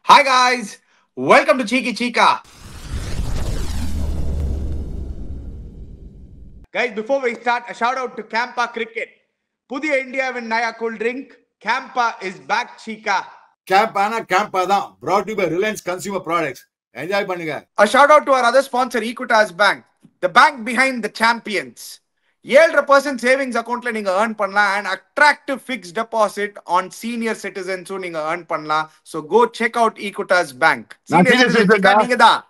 Hi guys, welcome to Cheeky Chica. Guys, before we start, a shout out to Campa Cricket. Pudiya India win Naya cool drink. Campa is back, Chica. Campa தான் brought to you by Reliance Consumer Products. Enjoy பண்ணுங்க. A shout out to our other sponsor, Equitas Bank, the bank behind the champions. 7% savings account நீங்க earn பண்ணலாம் and attractive fixed deposit on senior citizens நீங்க earn பண்ணலாம். So go check out Equitas Bank. Senior citizens நீங்க தான்.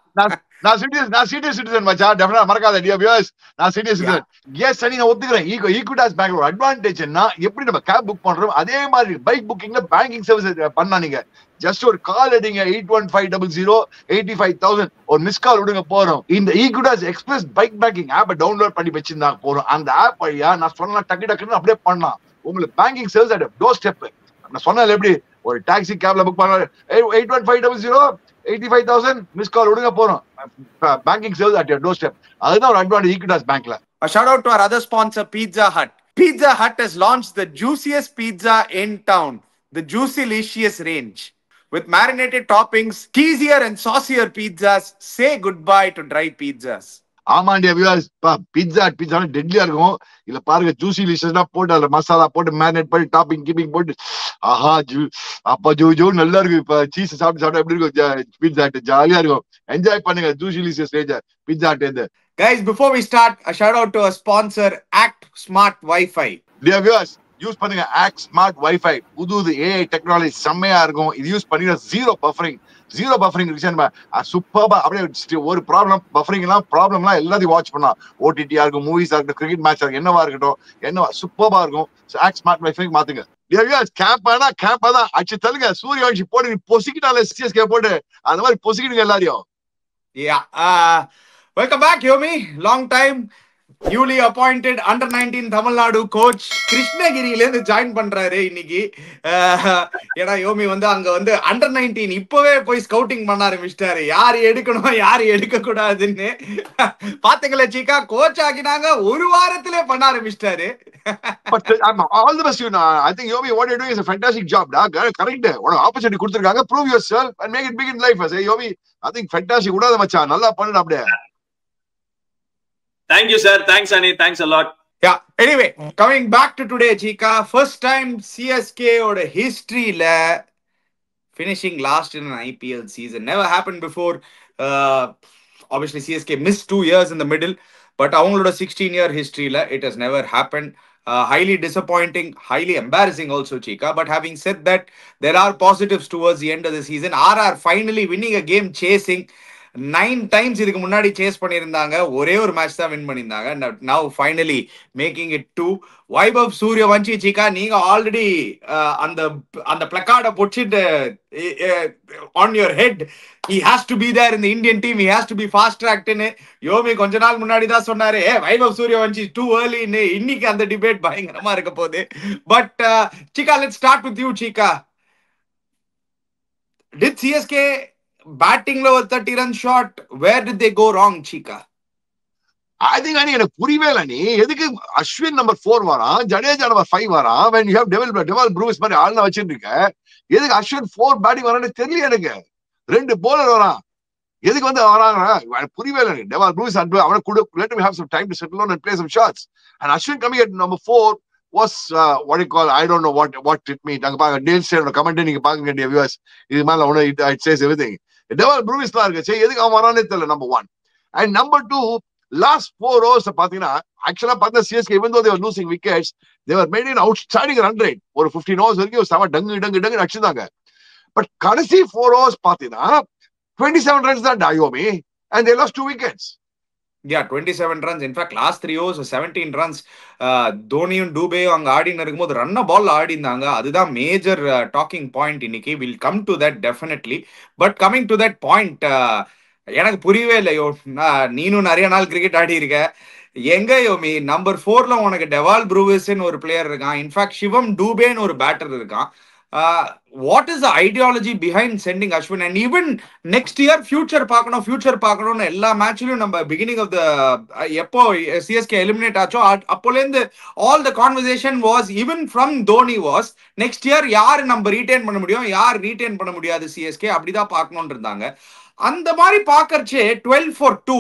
நான் senior citizen மச்சான், டெஃபினட்டா மறக்காத டியர் வியூவர்ஸ். நான் சீனியர் சிட்டிசன். எஸ் சனி, நான் ஒத்துக்கிறேன். ஈக்விட்டாஸ் பேங்க் ஒரு அட்வான்டேஜ் என்ன, எப்படி நம்ம கேப் புக் பண்றோம் அதே மாதிரி பைக் புக்கிங்ல பேங்கிங் சர்வீஸ் பண்ணா நீங்க ஜஸ்ட் ஒரு கால் அடிங்க 8150085000 ஒரு மிஸ் கால் விடுங்க போறோம். இந்த ஈக்விட்டாஸ் எக்ஸ்பிரஸ் பைக் பேங்கிங் ஆப்பை டவுன்லோட் பண்ணி வச்சிருந்தா போறோம். அந்த ஆப் வழியா நான் சொன்னா டக்குன்னு அப்படியே பண்ணலாம். உங்களுக்கு banking service at door step. நான் சொன்னது எப்படி ஒரு டாக்ஸி கேப்ல புக் பண்ணலாம் 8150085000 மிஸ் கால் விடுங்க போறோம். Banking service at your door step. அதுதான் ஒரு அட்வான்டேஜ் ஈக்விட்டாஸ் பேங்க்ல. A shout out to our other sponsor, Pizza Hut. Pizza Hut has launched the juiciest pizza in town, the Juicylicious range. With marinated toppings, cheesier and saucier pizzas, say goodbye to dry pizzas. ஆமாண்டியா viewers, pizza டெட்லியா இருக்கும். இல்ல பாருங்க, juicy லிஷஸ்னா போட்டு அதுல மசாலா போட்டு marinate பண்ணி topping keeping போட்டு ஆஹா ஜூ நல்லா இருக்கு. இப்ப சீஸ் சாப்பிட்டு எப்படி இருக்கும் பீட்சா ஜாலியா இருக்கும். என்ஜாய் பண்ணுங்க ஜூசி லிஷஸ் ரேஞ்ச பீட்சா இருந்து. Guys, before we start, a shout out to our sponsor, Act Smart Wi-Fi. Dear viewers, use பண்ணுங்க Act Smart Wi-Fi. புது AI டெக்னாலஜி செம்மையா இருக்கும். இது யூஸ் பண்ணீங்கன்னா ஜீரோ பஃபரிங் சூப்பர்பா. அப்படியே ஒரு பஃபரிங் ப்ராப்ளம்லாம் எல்லாத்தையும் வாட்ச் பண்ணலாம். ஓடிடியா இருக்கும், மூவிஸா இருக்கட்டும், கிரிக்கெட் மேட்சா என்னவா இருக்கட்டும், என்னவா சூப்பர்பா இருக்கும். Act Smart Wi-Fi மாத்துங்க. கேம்பா தான் அடிச்சு தள்ளுங்க. சூரியவன்ஷி போட்டு பொசிக்கிட்டாலே சிஎஸ்கே போட்டு அந்த மாதிரி பொசிக்கிடுங்க எல்லாரையும். Yeah. Welcome back, Yomi. Long time. Newly appointed under 19 Tamil Nadu coach கிருஷ்ணகிரியில இருந்து ஜாயின் பண்றாரு இன்னைக்கு. ஏன்னா யோமி அங்க under 19 இப்பவே போய் ஸ்கவுட்டிங் பண்ண ஆரம்பிச்சிட்டாரு. யாரு எடுக்கணும் யாரு எடுக்க கூடாதுன்னு. பாத்தீங்களா சீக்கா, கோச் ஆகினாங்க ஒரு வாரத்திலே பண்ண ஆரம்பிச்சிட்டாரு. But all the best to you. I think Yomi, what you're doing is a fantastic job. Correct. One opportunity கொடுத்திருக்காங்க. Prove yourself and make it big in life. I say Yomi, I think fantastic. கூடாத மச்சான், நல்லா பண்ணுடா அப்படியே. Thank you, sir. Thanks, Ani. Thanks a lot. Yeah. Anyway, coming back to today, Chika. First time CSK oda history la finishing last in an IPL season. Never happened before. Obviously, CSK missed 2 years in the middle, but avangaloda 16-year history la it has never happened. Highly disappointing, highly embarrassing also, Chika. But having said that, there are positives towards the end of the season. RR finally winning a game chasing. 9 times இதுக்கு முன்னாடி chase பண்ணியிருந்தாங்க, ஒரே ஒரு match தான் win பண்ணியிருந்தாங்க. Now finally making it 2. Vaibhav Suryavanshi சீக்கா, நீங்க already அந்த பிளக்கார்டை பொச்சிட்டு on your head, he has to be there in the Indian team, he has to be fast tracked-ன்னு யோமி கொஞ்ச நாள் முன்னாடி தான் சொன்னாரு. வைபவ் சூரியவன்ஷி too early-ன்னு. இன்னைக்கு அந்த டிபேட் பயங்கரமா இருக்க போகுது. But Cheeka, let's start with you, Cheeka. Did CSK batting low 30 run shot, where did they go wrong, Chika? I think எனக்கு புரியவே இல்ல. நீ எதுக்கு அஸ்வின் நம்பர் 4 வரான், ஜடேஜா நம்பர் 5 வரான், when you have டெவல் ப்ரூஸ் மாதிரி ஆள்னா வச்சிருக்க, எதுக்கு அஸ்வின் 4 பேட்டிங் வரான்னு தெரியல எனக்கு. 2 bowler வரான், எதுக்கு வராங்க புரியவே இல்லை. டெவல் ப்ரூஸ் அவனை கூட let him have some time to settle down and play some shots. And Ashwin coming at number 4 was what you call, I don't know what it means. அங்க பாருங்க, டேல் ஸ்டேனோட கமெண்ட் நீங்க பாருங்க வியூவர்ஸ். இது மேல it says everything. டெவல் Bruce தான் இருக்கு, எதுக்கு அவன் வரானே தெரியல. number 1 and number 2, last 4 overs பாத்தீங்கன்னா ஆக்சுவலா பார்த்தா CSK even though they were losing wickets, they were making an outstanding run rate. ஒரு 15 overs வரைக்கும் செம டங்கு அடிச்சுதாங்க. பட் கடைசி 4 overs பாத்தீங்கன்னா 27 runs தான் யோமி, and they lost 2 wickets. Yeah, 27 runs. In fact, last 3 overs 17 runs. தோனியும் டூபேயும் அங்க ஆடின்னு இருக்கும்போது ரன்ன பால் ஆடினாங்க. அதுதான் மேஜர் டாக்கிங் பாயிண்ட் இன்னைக்கு. Will come to that definitely. But coming to that point, எனக்கு புரியவே இல்லையோ. நீனும் நிறைய நாள் கிரிக்கெட் ஆடி இருக்க. எங்க யோமி நம்பர் 4ல உனக்கு டெவால் ப்ரூவிஸ்ன்னு ஒரு பிளேயர் இருக்கான். இன்ஃபேக்ட் சிவம் டூபேன்னு ஒரு பேட்டர் இருக்கான். What is the ideology behind sending Ashwin? And even next year, future பார்க்கணும் எல்லா மேட்ச்லயும் நம்ம beginning of the எப்போ CSK eliminate ஆச்சோ அப்போலேருந்து all the conversation was even from Dhoni was next year யார் நம்ம ரீடைன் பண்ண முடியும், யார் ரீடைன் பண்ண முடியாது CSK அப்படிதான் பார்க்கணும்னு இருந்தாங்க. அந்த மாதிரி பார்க்கறச்சே 12-2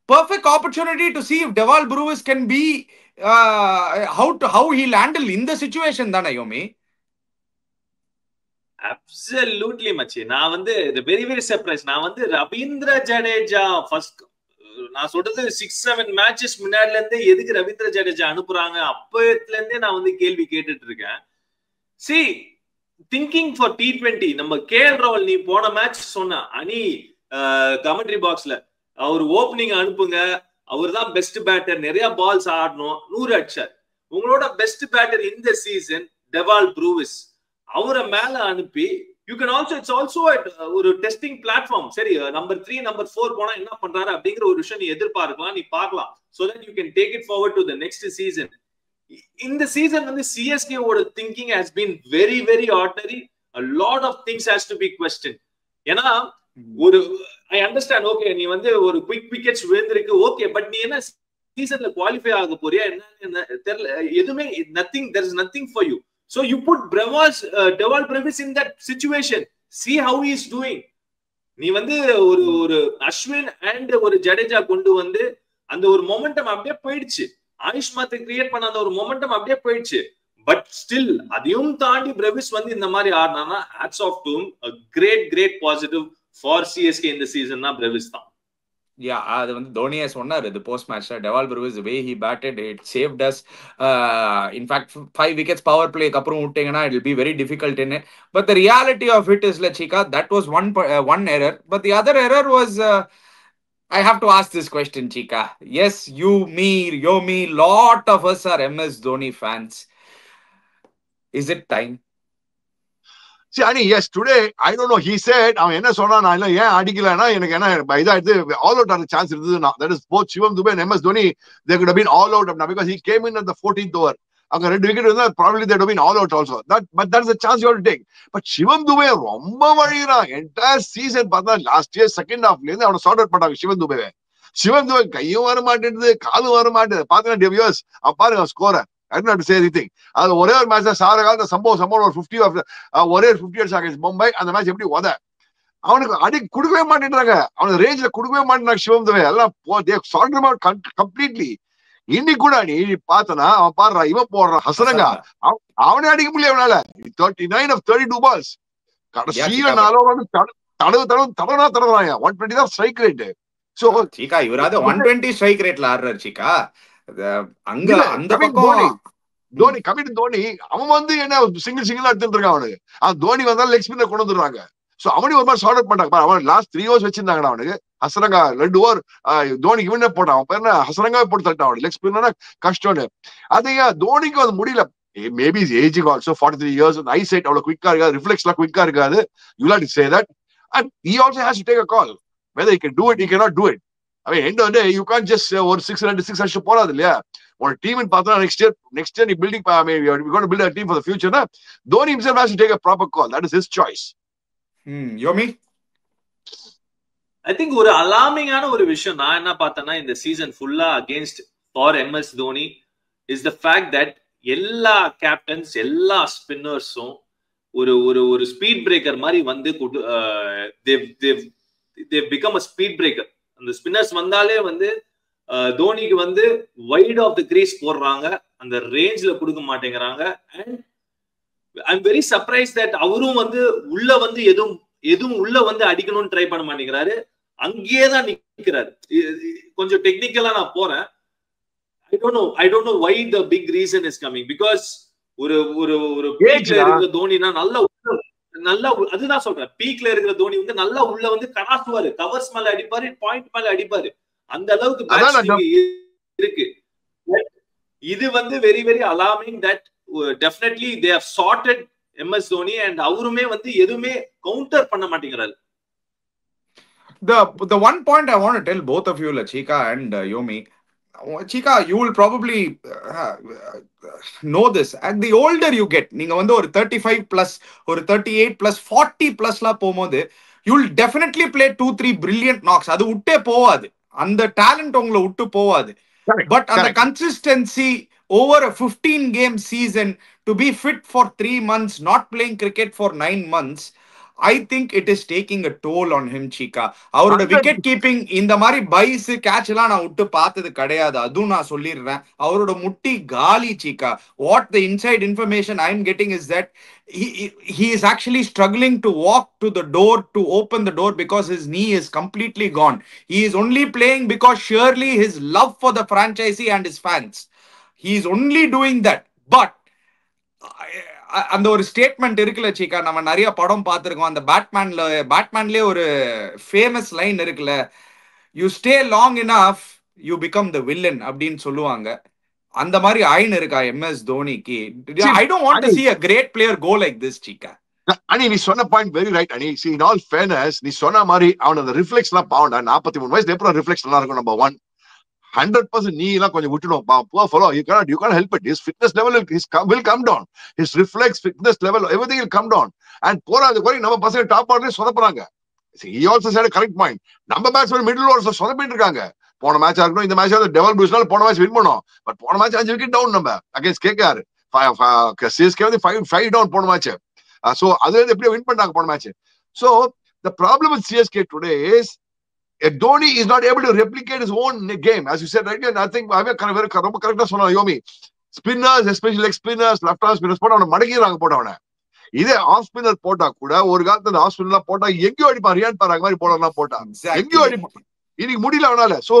perfect opportunity to see if Deval Brewis can be how he'll handle in the situation தானே யோமி? அப்சல்யூட்லி மச்சி. நான் வந்து வெரி வெரி சர்ப்ரைஸ். நான் வந்து ரவீந்திர ஜடேஜா ஃபர்ஸ்ட் நான் சொல்றது 6-7 மேட்சஸ் முன்னாடில இருந்தே எதுக்கு ரவீந்திர ஜடேஜா அனுப்புறாங்க அப்பத்துல இருந்தே நான் வந்து கேள்வி கேட்டுட்டு இருக்கேன். சி திங்கிங் ஃபார் T20 நம்ம கேஎல் ராகுல் நீ போன மேட்ச் சொன்ன அணி கமெண்ட்ரி பாக்ஸ்ல அவர் ஓப்பனிங் அனுப்புங்க, அவர் தான் பெஸ்ட் பேட்டர், நிறைய பால்ஸ் ஆடணும், 100 அடிச்சார். உங்களோட பெஸ்ட் பேட்டர் இந்த சீசன் டெவால் ப்ரூவிஸ், அவரை மேல அனுப்பி you can also it's also ஒரு டெஸ்டிங் பிளாட்ஃபார்ம். சரி நம்பர் 3 நம்பர் 4 போனா என்ன பண்றாரு அப்படிங்கிற ஒரு விஷயம் நீ எதிர்பார்க்கலாம், நீ பார்க்கலாம். So that you can take it forward to the next season. இந்த சீசன் வந்து சிஎஸ்கே ஓட thinking has been very very ordinary. a lot of things has to be questioned. ஏன்னா ஒரு ஐ அண்டர்ஸ்டாண்ட், ஓகே நீ வந்து ஒரு குவிக் விக்கெட்ஸ் விழுந்திருக்கு, okay but நீ என்ன சீசன்ல குவாலிஃபை ஆக போறியா என்ன தெரியல, எதுவுமே nothing, there is nothing for you. So you put Deval Brewis in that situation. See how he is doing. நீ வந்து ஒரு அஸ்வின் அண்ட் ஒரு ஜடேஜா கொண்டு வந்து அந்த ஒரு மொமெண்டம் அப்படியே போயிடுச்சு. ஆயுஷ் மாத்தை கிரியேட் பண்ண அந்த ஒரு மொமெண்டம் அப்படியே போயிடுச்சு. பட் ஸ்டில் அதையும் தாண்டி பிரவிஸ் வந்து இந்த மாதிரி ஆடினானா hats off to him. a great positive for CSK இந்த சீசன்னா பிரவிஸ் தான். Yeah, அது வந்து தோனியே சொன்னார் இது போஸ்ட் மேட்ச்ல. Dewald Brevis way he batted it saved us. In fact 5 wickets power பிளேக்கு அப்புறம் விட்டீங்கன்னா it will be very difficult in. But the reality of it is லச்சிகா that was one error. But the other error was I have to ask this question, Chika. Yes, you, me, Yomi, lot of us are MS Dhoni fans. Is it time? See, Ani, yes, today, I don't know, he said, அவன் என்ன சொன்னா, நான் இல்ல ஏன் அடிக்கலன்னா எனக்கு என்ன இதாயிடுது, all out ஆன chance இருந்ததுன்னா, that is both Shivam Dube and MS Dhoni, they could have been all out now because he came in at the 14th over. அங்க 2 விக்கெட் இருந்தா probably they would have been all out also. But that's a chance you have to take. But Shivam Dube ரொம்ப வழிகிறான். entire season பார்த்தா last year second ஹாஃப்ல இருந்து அவனை sort out பண்ணாங்க Shivam Dube. Shivam Dube கையும் வர மாட்டேங்குது, காலும் வர மாட்டேங்குது. பாத்தீங்கன்னா டெவியர்ஸ் பாருங்க ஸ்கோரை. I don't have to say anything. அது ஒரே ஒரு மேட்ச் தான் சார காலத்துல சம்பவம் ஒரு 50 ஒரே 50 இயர்ஸ் ஆகிடுச்சு மும்பை. அந்த மேட்ச் எப்படி உத அவனுக்கு அடி கொடுக்கவே மாட்டேன்றாங்க, அவனுக்கு ரேஞ்ச்ல கொடுக்கவே மாட்டேன் Shivam Dube. எல்லாம் கம்ப்ளீட்லி. இன்னைக்கு கூட நீ பார்த்தனா அவன் பாடுறா, இவன் போடுறான் ஹசரங்கா, அவனே அடிக்க முடியல அவனால. 39 of 32 balls கடைசியா வந்து தடவுறான். 120 தான் ஸ்ட்ரைக் ரேட். சோ சீக்கா இவராது 120 ஸ்ட்ரைக் ரேட்ல ஆடுறாரு சீக்கா. அங்க அந்த பக்கம் தோனி கமிட் தோனி அவன் வந்து என்ன சிங்கிள் எடுத்துட்டு இருக்கான் அவனுக்கு. அவன் தோனி வந்தா லெக் ஸ்பின்னர் கொண்டு வந்துடுறாங்க. சோ அவனையும் ஒரு மாதிரி ஷார்ட் அவுட் பண்ணாங்க. அவன் லாஸ்ட் 3 overs வச்சிருந்தாங்கடா அவனுக்கு. ஹசரங்கா 2 over தோனிக்கு இவனே போட்டான். அவன் பேர் ஹசரங்காவே போட்டு தட்டான். அவனுக்கு லெக் ஸ்பின்னர்னா கஷ்டம்னு. அதையா தோனிக்கு அது முடியல. Maybe is ageing also 43 years. Eyesight அவ்வளவு குவிக்கா இருக்காது, ரிஃப்ளெக்ஸ்லாம் குவிக்கா இருக்காது. You will have to say that. And he also has to take a call whether he can do it, he cannot do it. I mean, end of the day, you can't just ஒரு 6 அடிச்சு போறாது இல்லையா. ஒரு team பார்த்தா next year நீ building, I mean, we're going to build a team for the future. Na Dhoni himself has to take a proper call. That is his choice. Yomi, I think ஒரு அலார்மிங்கான ஒரு விஷயம் நான் என்ன பார்த்தேன்னா இந்த season ஃபுல்லா against for MS Dhoni is the fact that எல்லா captains எல்லா ஸ்பின்னர்ஸும் ஒரு ஸ்பீட் பிரேக்கர் மாதிரி வந்து they become a speed breaker. அந்த ஸ்பின்னர்ஸ் வந்தாலே வந்து தோனிக்கு வந்து வைட் ஆஃப் த கிரீஸ் போடுறாங்க, அந்த ரேஞ்ச்ல கொடுக்க மாட்டேங்கிறாங்க. And I am very surprise that அவரும் வந்து உள்ள வந்து எதுவும் உள்ள வந்து அடிக்கணும்னு ட்ரை பண்ண மாட்டேங்கிறாரு, அங்கேயே தான் நிக்கிறாரு. கொஞ்சம் டெக்னிக்கலா நான் போறேன். I don't know why the big reason is coming because ஒரு பீக்ல இருக்கிற தோனினா நல்லா அதுதான் சொல்றேன், பீக்ல இருக்கிற தோனி வந்து நல்லா உள்ள வந்து கனாசுவாரு, கவர்ஸ் மேல அடிப்பாரு, பாயிண்ட் மேல அடிப்பாரு, அந்த அளவுக்கு இருக்கு. இது வந்து very very alarming that definitely they have charted MS Dhoni and அவருமே வந்து எதுவுமே கவுண்டர் பண்ண மாட்டேங்கிறாரு. The one point I want to tell both of you, Lachika and Yomi, Chika, you will probably know this. And the older you get, நீங்க வந்து ஒரு 35 plus, ஒரு 38 plus, 40 plus லா போகும்போது you will definitely play 2-3 brilliant knocks. அது விட்டே போவாது. அந்த talent உங்களை விட்டு போவாது. பட் அந்த consistency over a 15 game season to be fit for 3 months, not playing cricket for 9 months, I think it is taking a toll on him, Chika. அவரோட wicket keeping இந்த மாதிரி பைஸ் கேட்ச் எல்லாம் நான் விட்டு பார்த்தது கிடையாது. அதுவும் நான் சொல்லிடுறேன். அவரோட முட்டி காலி, Chika. What the inside information I am getting is that he is actually struggling to walk to the door, to open the door, because his knee is completely gone. He is only playing because surely his love for the franchisee and his fans. He is only doing that. But அந்த ஒரு statement இருக்குல்ல Chika, நம்ம நிறைய படம் பார்த்திருக்கோம். அந்த பேட்மேன்லயே ஒரு famous line இருக்குல்ல, you stay long enough you become the villain அப்படின்னு சொல்லுவாங்க. அந்த மாதிரி ஐன் இருக்கா MS தோனிக்கு? I don't want to see a great player go like this, Chika. அனி நீ சொன்ன பாயிண்ட் வெரி ரைட் அனி. see in all fairness, நீ சொன்ன மாதிரி அவன் அந்த ரிஃப்ளெக்ஸ் எல்லாம் பாவண்டா. 43 வயசுல எப்பறம் ரிஃப்ளெக்ஸ் நல்லா இருக்கும்? நம்பர் 1, 100% நீ எல்லாம் கொஞ்சம் விட்டுடும். poor fellow, you can't help it. His fitness level will come down. His reflex, fitness level, everything will come down. And போறாது குறை நம்ம பசங்க டாப் ஆர்டர்ல சொதப்புறாங்க. he also said a correct point. நம்ம பேட்ஸ்மேன் மிடில் ஓவர்ஸ் சொதப்பிட்டு இருக்காங்க. போன மேட்சா இருக்கணும், இந்த மேட்ச் டெவல் ப்ரூஸ்னால போன மேட்ச் வின் பண்ணோம். பட் போன மேட்ச் 5 விக்கெட் டவுன் நம்ம அகைன்ஸ்ட் KKR. CSK வந்து 5 டவுன் போன மேட்ச். சோ அது வந்து எப்படியோ வின் பண்ணாங்க போன match. So the problem with CSK today is Dhoni is not able to replicate his own game, as you said right. And I think ரொம்ப கரெக்டா சொன்னா Yomi. Spinners, especially leg spinners, left arm spinners போட்டு அவனை மடக்கிறாங்க. போட்டவன இதே off spinner போட்டா கூட ஒரு காலத்துல ஆஃப் ஸ்பின்னர் போட்டா எங்கேயோ அடிப்பான். ரியான் பராக் மாதிரி போடலாம் போட்டா எங்கேயோ அடிப்பான். இன்னைக்கு முடியல அவனால. So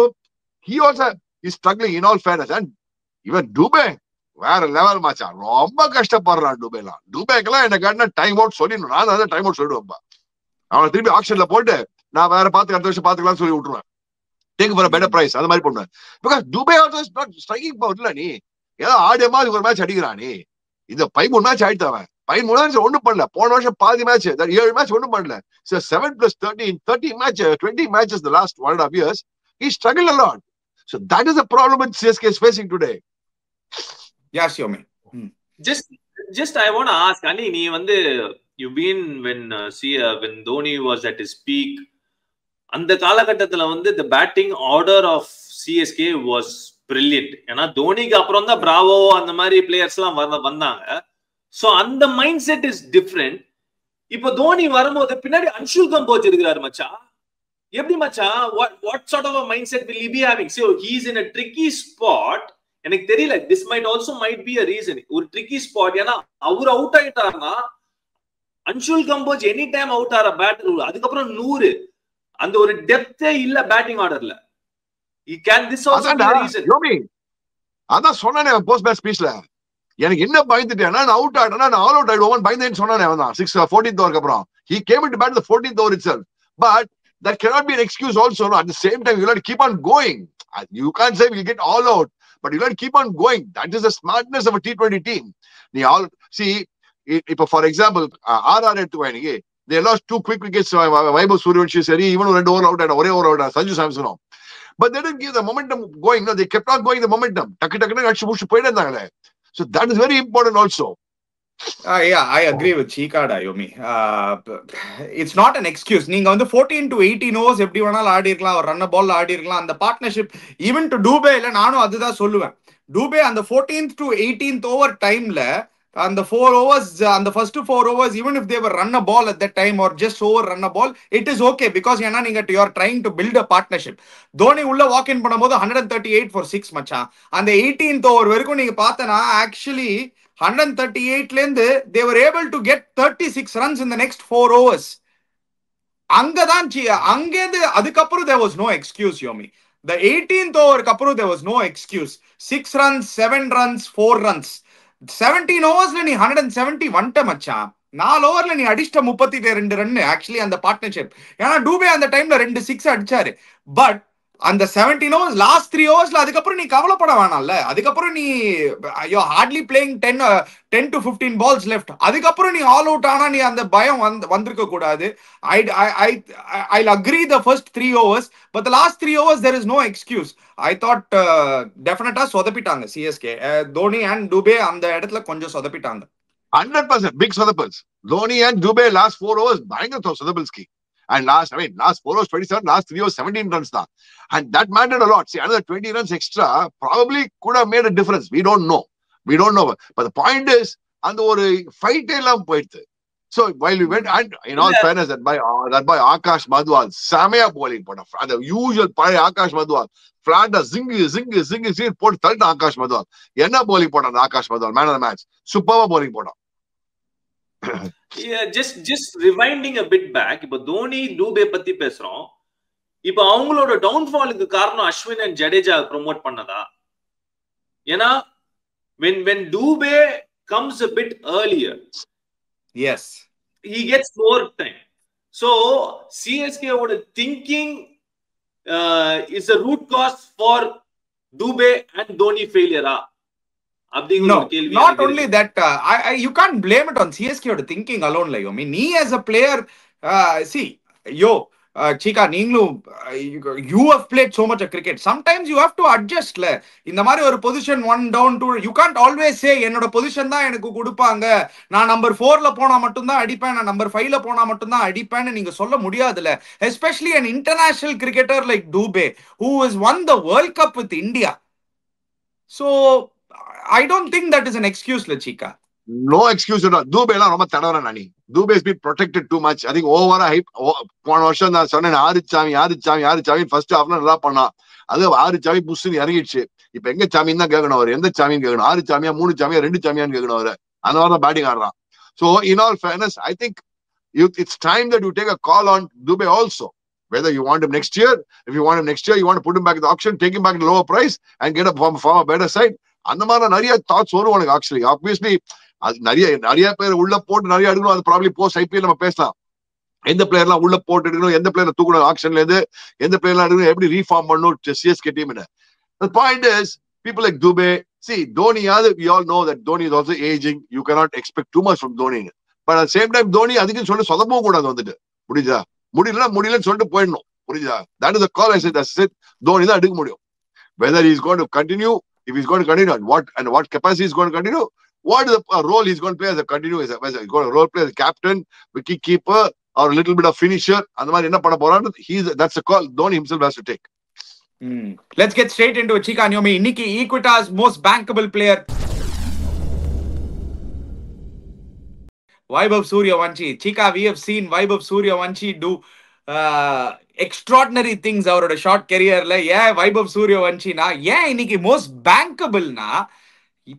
he also is struggling in all fairness. And even Dubey வேற லெவல் மாச்சா, ரொம்ப கஷ்டப்படுறான் டுபேலாம். டுபேக்கெல்லாம் என்ன காட்டினா டைம் அவுட் சொல்லிடணும். நான் அதான் டைம் அவுட் சொல்லிடுவேன். அவனை திருப்பி ஆக்ஷன்ல போட்டு நான் வேற அடுத்த வருஷம் பாத்துக்கலாம் சொல்லி விட்டுருவேன். டேக் ஃபார் பெட்டர் பிரைஸ் அந்த மாதிரி பண்ணுவேன். Because Dube also is not striking power இல்ல. நீ ஏதோ ஆடிய மாதிரி ஒரு மேட்ச் அடிக்கிறான். நீ இந்த 13 மேட்ச் ஆயிட்டு அவன் 13 மேட்ச் ஒண்ணும் பண்ணல. போன வருஷம் பாதி மேட்ச் 7 மேட்ச் ஒண்ணும் பண்ணல. 7 + 13 30 match 20 matches the last 1.5 years. He struggled a lot. So that is the problem that CSK is facing today. Yes, Yomi. Just I want to ask, Ani, நீ வந்து you've been when Dhoni was at his peak, அந்த காலகட்டத்துல வந்து the batting order of CSK was brilliant. ஏன்னா தோனிக்கு அப்புறம் தான் Bravo அந்த மாதிரி பிளேயர்ஸ் எல்லாம் வந்தாங்க. சோ அந்த மைண்ட் செட் இஸ் டிஃப்ரெண்ட். இப்போ தோனி வரும்போது பின்னாடி அன்ஷுல் கம்போஜ் இருக்கிறாரு மச்சா. எப்படி மச்சா? what sort of a mindset will he be having? So he is in a tricky spot. எனக்கு தெரியல, this might be a reason. ஒரு tricky spot. ஏன்னா அவர் அவுட் ஆயிட்டாருன்னா Anshul Kamboj any time out ஆற பேட்டர். அதுக்கப்புறம் 100 அந்த ஒரு டெப்தே இல்ல பேட்டிங் ஆர்டர்ல. அதான் சொன்னானே போஸ்ட் பேட் ஸ்பீச்ல. எனக்கு என்ன பயந்துட்டேன்னா நான் அவுட் ஆயிட்டேன்னா நான் ஆல் அவுட் ஆயிடுவோம் பயந்தேன்னு சொன்னானே. அவன் தான் 14th ஓவருக்கு அப்புறம் he came into bat the 14th over itself. But that cannot be an excuse also. No? At the same time, you have to keep on going. You can't say we'll get all out, but you have to keep on going. That is the smartness of a T20 team. See, for example, RR எடுத்துவாங்க. They lost 2 quick wickets. Vaibhav Suryavanshi seri even 2 over out and ஒரே over out Sanju Samson. But they didn't give the momentum going. No, they kept on going the momentum. டக்கு டக்குன்னு அடிச்சு புடிச்சு போயிட்டே இருந்தாங்களே. So that is very important also. Yeah, I agree with Chika, Yomi. It's not an excuse. நீங்க வந்து 14 to 18 overs எப்படி வேணாலும் ஆடி இருக்கலாம், ஒரு ரன் பால் ஆடி இருக்கலாம். அந்த பார்ட்னர்ஷிப் ஈவன் டு டூபேல நானும் அதுதான் சொல்லுவேன். டூபே அந்த 14th to 18th over டைம்ல and the 4 overs, and the first 4 overs, even if they were run a ball at that time or just over run a ball, it is okay because you are trying to build a partnership. Dhoni ulla walk in பண்ணும்போது 138 for 6 மச்சான். அந்த 18th over வரைக்கும் நீங்க பார்த்தனா actually 138 ல இருந்து they were able to get 36 runs in the next 4 overs. அங்கதான் அங்கேந்து அதுக்கப்புறம் there was no excuse, Yomi. The 18th over அப்புறம் there was no excuse. 6 runs, 7 runs, 4 runs. 17 ஓவர்ஸ்ல நீ 170 வந்துட்ட மச்சான். 4 ஓவர்ல நீ அடிச்சிட்ட 32 ரன் ஆக்சுவலி அந்த பார்ட்னர்ஷிப். ஏன்னா டூபே அந்த டைம்ல 2 6 அடிச்சாரு. பட் அந்த 17 overs லாஸ்ட் 3 ஓவர்ஸ்ல அதுக்கப்புறம் நீ கவலைப்பட வேணாம்ல. அதுக்கப்புறம் நீ ஐயோ Hartley playing 10 to 15 balls left. அதுக்கப்புறம் நீ ஆல் அவுட் ஆனா நீ அந்த பயம் வந்திருக்க கூடாது. I'll agree the first 3 overs, but the last 3 overs there is no excuse. I thought definitely சொதப்பிட்டாங்க சிஎஸ்கே. தோனி அண்ட் டுபே அந்த இடத்துல கொஞ்சம் சொதப்பிட்டாங்க. 100% big சொதப்பல்ஸ். Dhoni and Dubey last 4 overs பயங்கர சொதப்பல்ஸ்கி. And last 4 overs 27, last 3 overs 17 runs தான். And that mattered a lot. See, another 20 runs extra probably could have made a difference. We don't know. But the point is, அந்த ஒரு fight எல்லாம் போயிடுது. So while we went, and in all fairness, that by Akash Madhwal, செமையா bowling போட்டான். அந்த usual பழைய Akash மதுவால் flat zing போட்டு தள்ளிட்டு ஆகாஷ் மதுவால். என்ன bowling போட்டான் Akash மதுவால், man of the match. சூப்பரா bowling போட்டான். just rewinding a bit back, இப்ப தோனி டூபே பத்தி பேசுறோம். இப்ப அவங்களோட டவுன்ஃபாலுக்கு காரணம் அஸ்வின் அண்ட் ஜடேஜா ப்ரோமோட் பண்ணதா? ஏன்னா when Dubey comes a bit earlier, yes, he gets more time. So CSK oda thinking is a root cause for Dubey and Dhoni failure ah? No, not only that, you can't blame it on CSK or thinking alone. Like, I mean, me as a player, see, Chika, you have played so much of cricket. Sometimes you have to adjust. In the Mario position 1 down 2, you can't always say, என்னோட position தான் எனக்கு கொடுப்பாங்க, நான் number 4ல போனா மட்டும் தான் அடிப்பேன், நான் நம்பர் 5ல போனா மட்டும் தான் அடிப்பேன்னு நீங்க சொல்ல முடியாதுல. Especially an international cricketer like Dubey, who has won the World Cup with India. So I don't think that is an excuse, Chika. No excuse at all. Dubey எல்லாம் ரொம்ப தடவற நானி. Dubey has been protected too much. I think over hype. போன வருஷம் நான் சொன்னேன் ஆறு first ஹாஃப்ல நல்லா பண்ணா. அது ஆறு சாமி புஷ்னு இறங்கிடுச்சு. இப்ப எங்க சாமின்னு தான் கேட்கணும் அவர். எந்த சாமின்னு கேட்கணும்? 6 சாமியா 3 சாமியா 2 சாமியான்னு கேட்கணும் அவரு. அந்த மாதிரி தான் பேட்டிங் ஆடுறான். So in all fairness, I think it's time that you take a call on Dubey also. Whether you want him next year, if you want him next year, you want to put him back in the auction, take him back at a lower price and get a from a better side. அந்த மாதிரி நிறைய thoughts வரும் உனக்கு. Actually obviously அது நிறைய பேர் உள்ள போட்டு நிறைய எடுக்கணும். அது ப்ராப்ளி போஸ்ட் ஐபிஎல் நம்ம பேசலாம். எந்த பிளேயர்லாம் உள்ள போட்டு எடுக்கணும், எந்த பிளேயர் தூக்கணும் ஆக்ஷன்ல இருந்து, எந்த பிளேயர்லாம் எடுக்கணும், எப்படி ரீஃபார்ம் பண்ணணும் CSK team. The point is, people like Dubey, see, Dhoni, we all know that Dhoni is also aging. You cannot expect too much from Dhoni. But at the same time, Dhoni அதுக்கு சொல்லி சொதப்பவும் கூடாது. வந்துட்டு முடியலன்னு சொல்லிட்டு போயிடணும். புரியுதா? That is the call. I said, that's it. Dhoni தான் எடுக்க முடியும். Whether he is going to continue, if he's going to continue, and what capacity he's going to continue, what is the role he's going to play as a continuous, he's going to role play as a captain, wicket keeper, or a little bit of finisher. And the man enna panna poran, that's a call Dhoni himself has to take. Let's get straight into it. Chika Nyomi, Nikki Equitas most bankable player, Vaibhav Suryavanshi. Chika, we have seen Vaibhav Suryavanshi do extraordinary things அவரோட short கெரியர்ல. ஏன் வைபவ் சூரியவன்ஷினா ஏன் இன்னைக்கு most பேங்கபிள்னா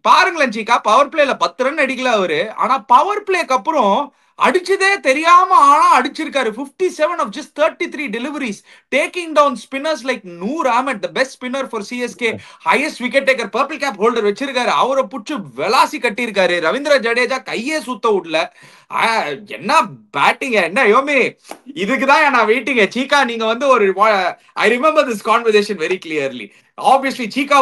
பாருங்களேன் சீக்கா, power பிளேல 10 run அடிக்கல அவரு. ஆனா power பிளேக்கு அப்புறம் அடிச்சதே தெரியாம ஆனா அடிச்சிருக்காரு. 57 of just 33 deliveries, taking down spinners like Noor Ahmed, the best spinner for CSK, highest wicket taker, purple cap holder வச்சிருக்காரு. அவரை புடிச்சு வெலாசி கட்டியிருக்காரு. ரவீந்திர ஜடேஜா கையே சுத்த விடல. என்ன பேட்டிங், என்ன யோமி, இதுக்குதான் நான் வெயிட்டிங். சீக்கா, நீங்க வந்து ஒரு I remember this conversation very clearly. Obviously, Chika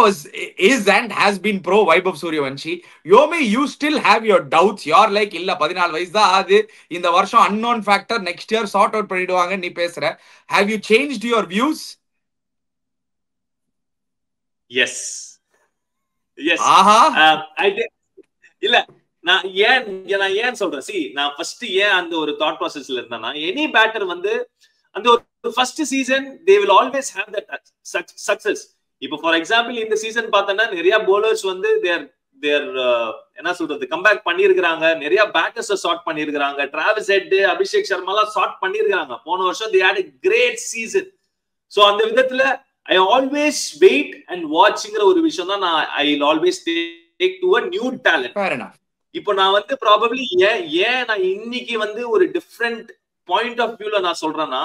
is and has been pro Vaibhav Suryavanshi. Yomi, you still have your doubts. You're like, illa 14 வயசு தான் ஆகுது, இந்த வருஷம் unknown factor, next year sort out பண்ணிடுவாங்க நீ பேசுற. Have you changed your views? Yes. ஆஹா. இல்ல நான் ஏன் சொல்றேன், see, நான் ஃபர்ஸ்ட் ஏன் அந்த ஒரு தாட் ப்ராசஸ்ல இருந்தேன்னா, எனி பேட்டர் வந்து அந்த ஒரு first season they will always have that success. இப்போ ஃபார் எக்ஸாம்பிள் இந்த சீசன் பார்த்தோன்னா நிறைய bowlers வந்து தேர் என்ன சொல்றது கம்பேக் பண்ணியிருக்கிறாங்க. நிறைய பேட்டர்ஸ் ஷார்ட் பண்ணியிருக்கிறாங்க. டிராவிஸ் ஹெட், அபிஷேக் சர்மாலாம் ஷார்ட் பண்ணியிருக்கிறாங்க. போன வருஷம் they had a great season. So அந்த விதத்துல I always wait and watchங்கிற ஒரு விஷயம் தான் நான் I will always take to a new talent. இப்போ நான் வந்து ப்ராபபிளி ஏன் நான் இன்னைக்கு வந்து ஒரு டிஃப்ரெண்ட் பாயிண்ட் ஆஃப் வியூல நான் சொல்றேன்னா,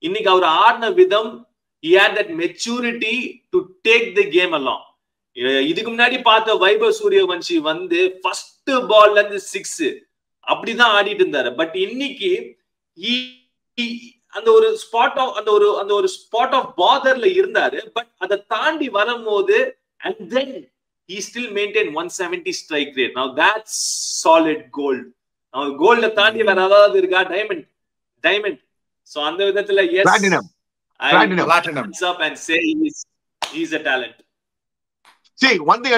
இன்னைக்கு அவர் ஆடின விதம், he had that maturity to take the game along. இதுக்கு முன்னாடி பார்த்த வைபவ் சூரியவன்ஷி வந்து ஃபர்ஸ்ட் பால்ல இருந்து 6 அப்படிதான் ஆடிட்டு இருந்தாரு. பட் இன்னைக்கு அந்த ஒரு ஸ்பாட் ஆஃப் பார்டர்ல இருந்தாரு. பட் அதை தாண்டி வரும்போது and then he still maintained 170 strike rate. Now that's solid gold. Now gold தாண்டி வேற ஏதாவது இருக்கா? டைமண்ட். சோ அந்த விதத்துல yes, platinum. up and say he's a talent. See, one thing I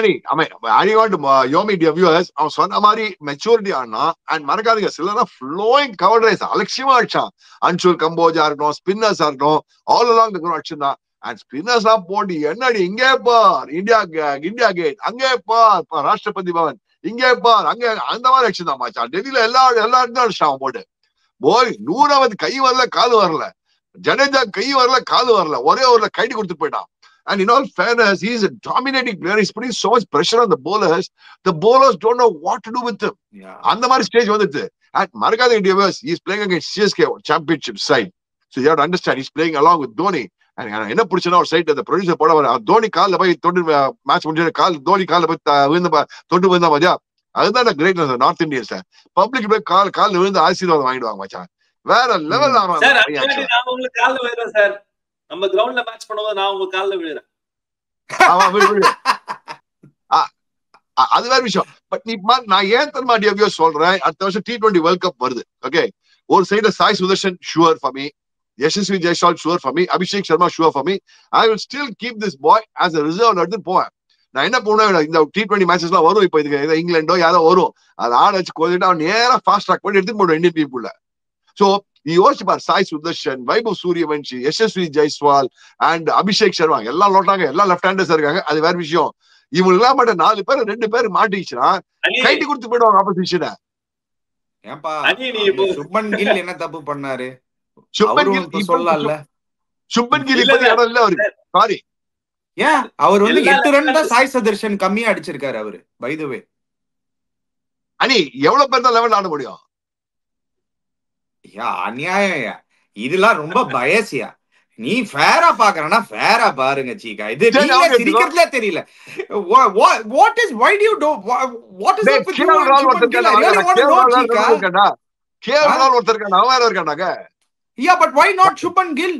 want to Yomi dear viewers, அவன் சொன்ன மாதிரி maturity ஆனா அண்ட் மறக்காதீங்க சிலனா ஃப்ளோயிங் கவர் ரைஸ் அலட்சியமா அடிச்சான். அன்சுல் கம்போஜா இருக்கட்டும், ஸ்பின்னர்ஸா இருக்கட்டும், ஆல் அலாங் தி கிரவுண்ட் அடிச்சிருந்தான். அண்ட் ஸ்பின்னர்ஸ் எல்லாம் போட்டு என்னடி இங்கே பார் இந்தியா கேட், அங்கே பார் ராஷ்டிரபதி பவன், இங்கே பார் அங்கே, அந்த மாதிரி அடிச்சிருந்தான் மாச்சா. டெல்லியில எல்லா இடத்துல அடிச்சான் போட்டு. போய் 100வது கை வரல காலு வரல, ஜடேஜா கை வரல காலு வரல, ஒரே ஒரு கைடி கொடுத்துட்டு போயிட்டான். And in all fairness, he is a dominating player. He's putting so much pressure on the bowlers. The bowlers don't know what to do with him. And the மாதிரி stage வந்துச்சு. And Maragada Indiavers, he is playing against CSK championship side. So you have to understand, he's playing along with Dhoni. And என்ன பிடிச்சனா ஒரு side அந்த producer போட வர தோனி காலில் போய் தொண்டு மேட்ச் முடிஞ்ச தோனி காலில் போய் தொண்டு விழுந்தா மஜா. அதுதான் கிரேட்னஸ் நார்த் இந்தியன்ஸ்ல. பப்ளிக் போய் காலில் விழுந்து ஆசீர்வாதம் வாங்கிடுவாங்க மச்சான். வேற லெவல் ஆனவன். சார் நம்ம கிரவுண்ட்ல மேட்ச் பண்ணும்போது நான் உங்க கால்ல விழுறேன். அது வேற விஷயம். பட் நான் ஏன் தன்மா டியோ சொல்றேன், அடுத்த வருஷம் T20 வேர்ல்ட் கப் வருது. ஓகே, ஒரு சைடுல Sai Sudharsan sure for me, Yashasvi Jaiswal sure for me, Abhishek Sharma sure for me. I will still keep this boy as a reserve எடுத்து போவேன். நான் என்ன பண்ணுவேன், இந்த T20 மேட்சஸ் எல்லாம் வரும், இப்ப இதுக்கு இங்கிலாண்டோ யாரோ வரும், அதை ஆட வச்சு கொஞ்சம் அவன் நேரா ஃபாஸ்ட் ட்ராக் பண்ணி எடுத்து போடுவேன் இந்தியன் பீப்புள்ல. சோ யோசிச்சு பார், சாய் சுதர்ஷன், வைபவ் சூரியவன்ஷி, யசஸ்வி ஜெய்ஸ்வால் அண்ட் அபிஷேக் சர்மா எல்லாம் லோட்டாங்க, எல்லாம் லெஃப்ட் ஹேண்டர்ஸ் இருக்காங்க. அது வேற விஷயம். இவங்க எல்லாம் மட்டும் 4 பேர் 2 பேர் மாட்டிச்சுன்னா கைட்டி கொடுத்து போயிடுவாங்க ஆப்போசிஷனை. ஏன்பா சுப்மன் கில் என்ன தப்பு பண்ணாரு? சுப்மன் கில் சொல்லல, சுப்மன் கில் இப்ப இடம் இல்ல அவரு. சாரி, ஏன் அவர் 8 ரன் தான் சாய் சுதர்ஷன் கம்மியா அடிச்சிருக்காரு அவரு. பை தி வே அனி எவ்வளவு பேர் தான் லெவல் ஆட முடியும்? அநியாயம். இதெல்லாம் ரொம்ப பயசியா. நீ ஃபேரா பாக்குறனா ஃபேரா பாருங்க சீகா. இது நீங்க சிரிக்கிறதுல தெரியல. What is, why do you do, what is up with you? கேவல் ஒருத்தர் நான் வேற இருக்கானாங்க. Yeah, but why not Shubman Gill?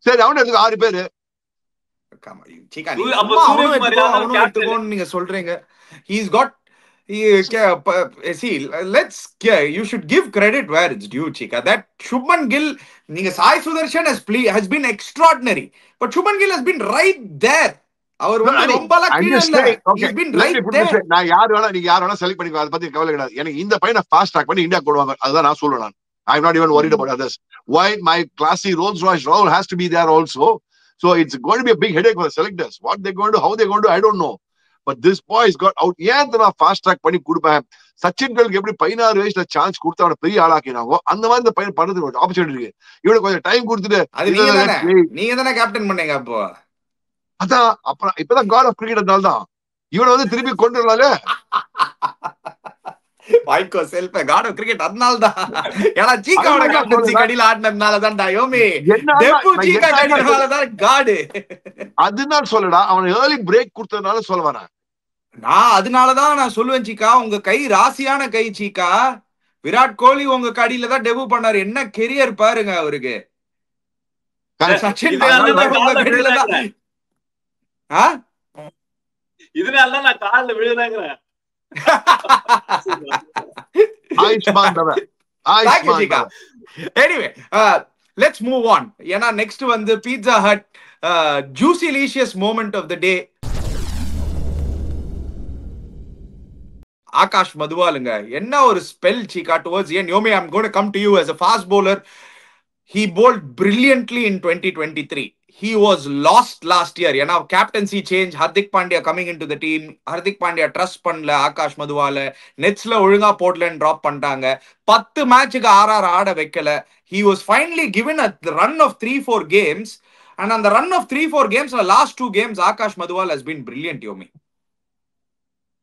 சரி, அவன் எடுத்து 6 பேரு. சீகா அவனும் எடுத்துக்கோன்னு நீங்க சொல்றீங்க. He's got see, you should give credit where it's due, Chika. That Shubman Gill, Sai Sudarshan has been extraordinary, but Shubman Gill has been right there. He's been right there. நான் யார் வேணா செலக்ட் பண்ணிக்கோ, அதை பத்தி கவலை கிடையாது. எனக்கு இந்த பையனை ஃபாஸ்ட் ட்ராக் பண்ணி இந்தியா போடுவாங்க, அதுதான் நான் சொல்லுவேன். I'm not even worried about others. Why my classy Rolls Royce Rahul has to be there also? So it's going to be a big headache for the selectors. What they're going to do, how they're going to do, I don't know. But this boy has got out. ஏன் நான் fast track பண்ணி கொடுப்பேன். சச்சின் டெண்டுல்கர் எப்படி 16 வயசுல chance கொடுத்து அவனை பெரிய ஆளாக்கினாங்க, அந்த மாதிரி இந்த பையன் பண்றதுக்கு ஆப்பர்ச்சுனிட்டி இருக்கு. இவனுக்கு கொஞ்சம் டைம் கொடுத்துட்டு நீங்க தானே கேப்டன் பண்ணீங்க. அப்போ அதான் அப்புறம் இப்பதான் காட் ஆஃப் கிரிக்கெட் தான் இவனை திருப்பி கொண்டு வரலால. வாய்க்கோ செல்ஃப காட் ஆஃப் கிரிக்கெட் அதனாலதான். ஏன்னா சீகாவோட கேப்டன்சி கடியில ஆடினதுனால தான்டா யோமி. டெப்பு சீகா கடினால தான் காட். அதுதான் சொல்லடா, அவன் ஏர்லி பிரேக் கொடுத்ததுனால சொல்ல வரேன் நான். அதனாலதான் நான் சொல்லுவேன் சீகா, உங்க கை ராசியான கை சீகா. விராட் கோலி உங்க கடியில தான் டெபு பண்ணாரு. என்ன கெரியர் பாருங்க அவருக்கு. சச்சின் இதனாலதான் நான் கால்ல விழுறேங்க. Anyway, let's move on. ஏன்னா next வந்து Pizza Hut juicylicious moment of the day. Akash மதுவாலுங்க, என்ன ஒரு spell சீகா towards the end. Yomi, I'm going to come to you as a fast bowler. He bowled brilliantly in 2023. He was lost last year. ஏன்னா captaincy change, Hardik Pandya coming into the team. Hardik Pandya trust பண்ணல ஆகாஷ் மதுவால. நெட்ஸ்ல ஒழுங்கா Portland drop பண்ணிட்டாங்க. 10 மேட்சுக்கு RR ஆட வைக்கல. He was finally given a run of 3-4 games. And on the run of 3-4 games, the last 2 games, Akash Madhuwal has been brilliant, Yomi.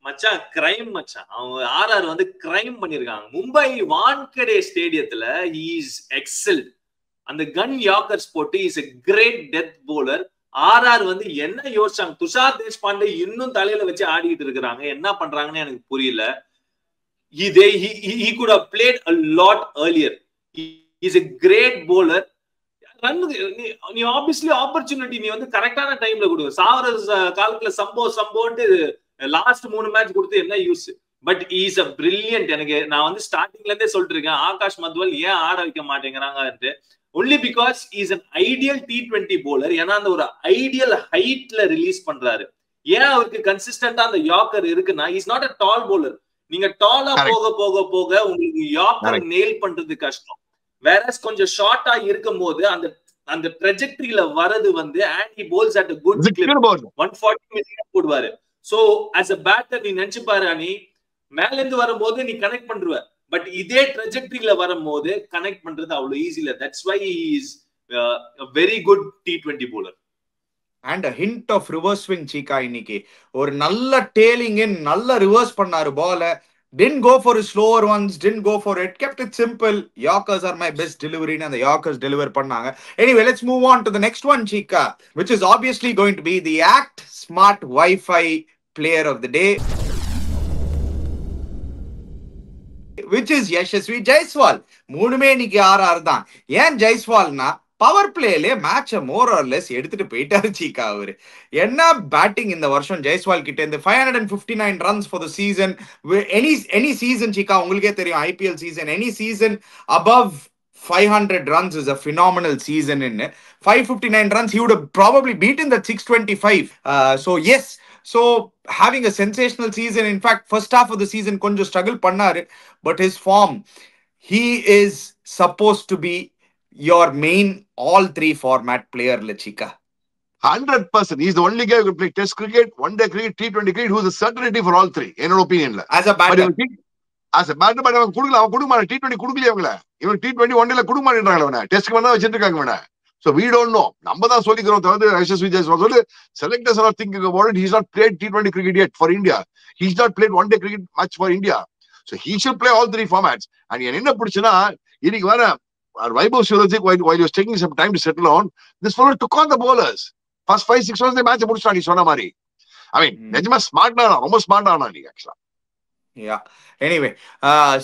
மச்சான் crime மச்சான். அவங்க RR வந்து crime பண்ணிருக்காங்க. Mumbai Wankhede ஸ்டேடியத்துல he is excelled. அந்த கன் yorkers போட்டு is a great death bowler. RR வந்து என்ன யோசிச்சாங்க? துஷார் தேஷ்பாண்டே இன்னும் தலையில வச்சு ஆடிட்டு இருக்காங்க. என்ன பண்றாங்கன்னு எனக்கு புரியல. He could have played a lot earlier. He is a great bowler. நீ ஆப்வியஸ்லி ஆப்பர்ச்சுனிட்டி நீ வந்து கரெக்டான டைம்ல கொடு. சாவர காலத்துல சம்போன்ட்டு லாஸ்ட் 3 மேட்ச் கொடுத்து என்ன use? But is a brilliant. எனக்கு நான் வந்து ஸ்டார்டிங்ல இருந்தே சொல்லிட்டு இருக்கேன், ஆகாஷ் மத்வால் ஏன் ஆட வைக்க மாட்டேங்கிறாங்க only because he is an ideal T20 bowler. ஏன்னா அந்த ஒரு ஐடியல் ஹைட்ல ரிலீஸ் பண்றாரு. ஏன் அவருக்கு கன்சிஸ்டன்டா அந்த யாக்கர் இருக்குன்னா, is not a tall bowler. நீங்க டாலா போக போக போக உங்களுக்கு யாக்கர் நெயில் பண்றது கஷ்டம். வேற கொஞ்சம் ஷார்ட்டா இருக்கும் போது அந்த ட்ரெஜெக்டரியில வரது வந்து and he bowls at a good clip. 140 million போடுவாரு. சோ as a batter நீ நினைச்சு பாரு அனி, மேல இருந்து வரும்போது நீ கனெக்ட் பண்றுவ, பட் இதே ட்ரெஜெக்டரியில வரும்போது கனெக்ட் பண்றது அவ்வளவு ஈஸி இல்ல. That's why he is a very good T20 bowler. And a hint of reverse swing Chika இன்னைக்கு ஒரு நல்ல டேலிங் இன், நல்ல ரிவர்ஸ் பண்ணாரு பால. Didn't go for his slower ones, didn't go for it, kept it simple. Yorkers are my best delivery and the Yorkers deliver பண்ணாங்க. Anyway, let's move on to the next one Chika, which is obviously going to be the Act Smart Wi-Fi player of the day, which is Yashasvi Jaiswal. மூணுமே இன்னைக்கு R தான். ஏன் ஜெய்ஸ்வால்னா power பிளேல மேட்ச more or less எடுத்துட்டு போயிட்டாரு சீக்கா. அவரு என்ன batting இந்த வருஷம் ஜெய்ஸ்வால் கிட்ட இருந்து. 559 runs for the season. Any season சீக்கா உங்களுக்கே தெரியும், IPL season, any season above 500 runs is a phenomenal season. In 559 runs he would have probably beaten that 625. So yes, so having a sensational season. In fact, first half of the season konjam struggle pannaru, but his form, he is supposed to be your main all three format player Lachika. 100%. He's the only guy who can play test cricket, one day cricket, T20 cricket, who's a certainty for all three in an opinion. As a batter but அவன் குடுக்கல T20 குடுக்கலையே அவங்கள. இவன் T20 one டேல குடுக்க மாட்டேன்றாங்க. அவனை டெஸ்ட்க்கு வந்தா வச்சிட்டு இருக்காங்க அவனை. So we don't know. நம்ம தான் சொல்லிக்கிறோம். தவிர Yashasvi Jaiswal சொல்லு, selectors are thinking about it. He's not played T20 cricket yet for India. He's not played one day cricket match for India. So he should play all three formats. And என்ன பிடிச்சுன்னா, இன்னைக்கு வர Vaibhav Surajik, while he was taking some time to settle on, this fellow took on the bowlers. First 5-6 runs the match முடிச்சான். நீ சொன்ன மாதிரி. I mean, நிஜமா ஸ்மார்ட்டா ரொம்ப ஸ்மார்ட்டா ஆனா நீ ஆக்சுவலா. Yeah. Anyway,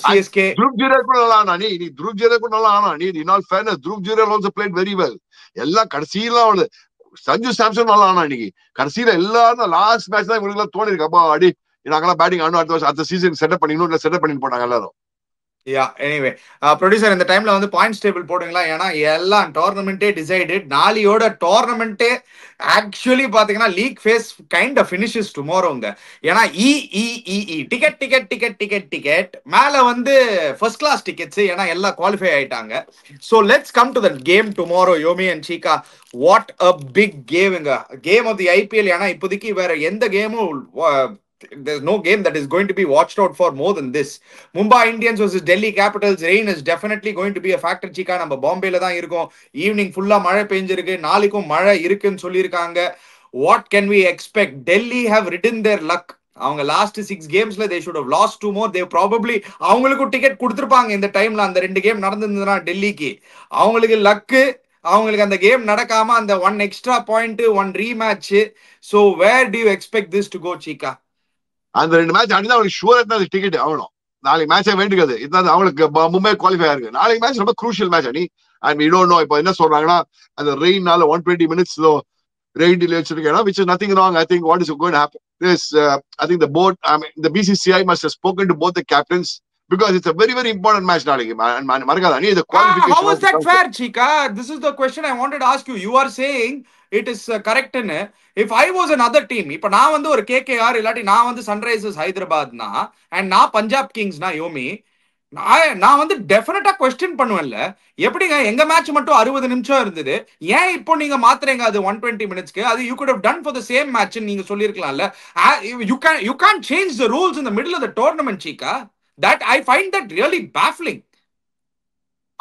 CSK Dhruv Jurel கூட நல்லா ஆனா நீ Dhruv Jurel கூட நல்லா ஆனா நீ. In all fairness, Dhruv Jurel also played very well. எல்லாம் கடைசியில அவளு சஞ்சு சாம்சன் நல்லா ஆனா இன்னைக்கு. கடைசியில எல்லாரும் லாஸ்ட் மேட்ச் தான் இவங்களுக்கு தோணி இருக்கு, அப்பா அடி நாங்கெல்லாம் பேட்டிங் ஆடணும், அடுத்த சீசன் செட்டப் பண்ணிக்கணும், இல்ல செட்டப் பண்ணி போனாங்க எல்லாரும். Yeah, anyway, producer இந்த டைம்ல வந்து பாயிண்ட்ஸ் டேபிள் போடுங்களா. ஏன்னா எல்லாம் டோர்னமெண்டே டிசைடட். நாளையோட டோர்னமெண்டே ஆக்சுவலி பாத்தீங்கன்னா league phase kind of finishes டுமாரோங்க. ஏன்னா டிக்கெட் மேல வந்து ஃபர்ஸ்ட் கிளாஸ் டிக்கெட்ஸ், ஏன்னா எல்லாம் குவாலிஃபை ஆயிட்டாங்க. So let's come to the game tomorrow. Yomi and Cheeka, what a big கேமுங்க, கேம் ஆஃப் தி ஐபிஎல். ஏன்னா இப்போதைக்கு வேற எந்த கேமும், there's no game that is going to be watched out for more than this. Mumbai Indians versus Delhi Capitals. Rain is definitely going to be a factor Chika. நம்ம பாம்பேல தான் இருக்கோம். Evening ஃபுல்லா மழை பெஞ்சிருக்கு, நாளைக்கும் மழை இருக்குன்னு சொல்லியிருக்காங்க. What can we expect? Delhi have ridden their luck. அவங்க last 6 கேம்ஸ்ல they should have lost 2 more. They probably அவங்களுக்கு டிக்கெட் கொடுத்திருப்பாங்க இந்த டைம்ல. அந்த 2 கேம் நடந்திருந்ததுனா டெல்லிக்கு அவங்களுக்கு லக்கு. அவங்களுக்கு அந்த கேம் நடக்காம அந்த 1 extra point, 1 rematch. So where do you expect this to go Chika? அந்த 2 மேட்ச் அடிதான் அவங்களுக்கு ஷூரா இருந்தா டிக்கெட் ஆகணும். நாளைக்கு மேட்சே வேண்டியது இதுதான் அவங்களுக்கு. மும்பை குவாலிஃபை ஆயிருக்கு. நாளைக்கு மேட்ச் ரொம்ப குரூஷியல் மேட்ச் அணி. அண்ட் வி டோன்ட் நோ இப்போ என்ன சொல்றாங்கன்னா, அந்த ரெயின்னால 120 minutes ரெயின் டிலே வச்சிருக்கேன், which is nothing wrong. I think what is going to happen is I think the board, I mean the BCCI must have spoken to both the captains, because it's a very very important match நாளைக்கு. மறக்காத அணி the qualification. How is that fair Chika? This is the question I wanted to ask you. You are saying it is correct. If I was another team, இப்ப நான் வந்து ஒரு KKR இல்லாட்டி நான் வந்து சன்ரைசர்ஸ் ஹைதராபாத்னா அண்ட் நான் பஞ்சாப் கிங்ஸ்னா யோமி, நான் வந்து டெஃபினட்டா क्वेश्चन பண்ணுவேன்ல. எப்படிங்க எங்க மேட்ச் மட்டும் 60 நிமிஷம் இருந்தது, ஏன் இப்போ நீங்க மாத்துறீங்க அது 120 மினிட்ஸ்க்கு? அது you could have done for the same match நீங்க சொல்லிருக்கலாம்ல. You can't change the rules in the middle of the tournament Chika. That I find that really baffling.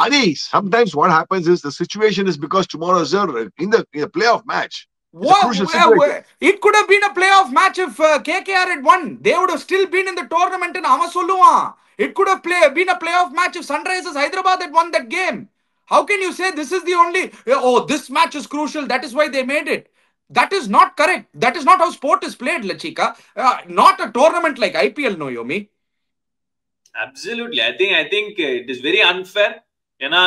Adi, sometimes what happens is the situation is because tomorrow is in the playoff match. It could have been a playoff match if KKR had won. They would have still been in the tournament and அவன் சொல்லுவான். It could have been a playoff match if Sunrisers Hyderabad had won that game. How can you say this is the only, this match is crucial, that is why they made it? That is not correct. That is not how sport is played, Lachika. Not a tournament like IPL, no Yomi. Absolutely. I think it is very unfair. ஏன்னா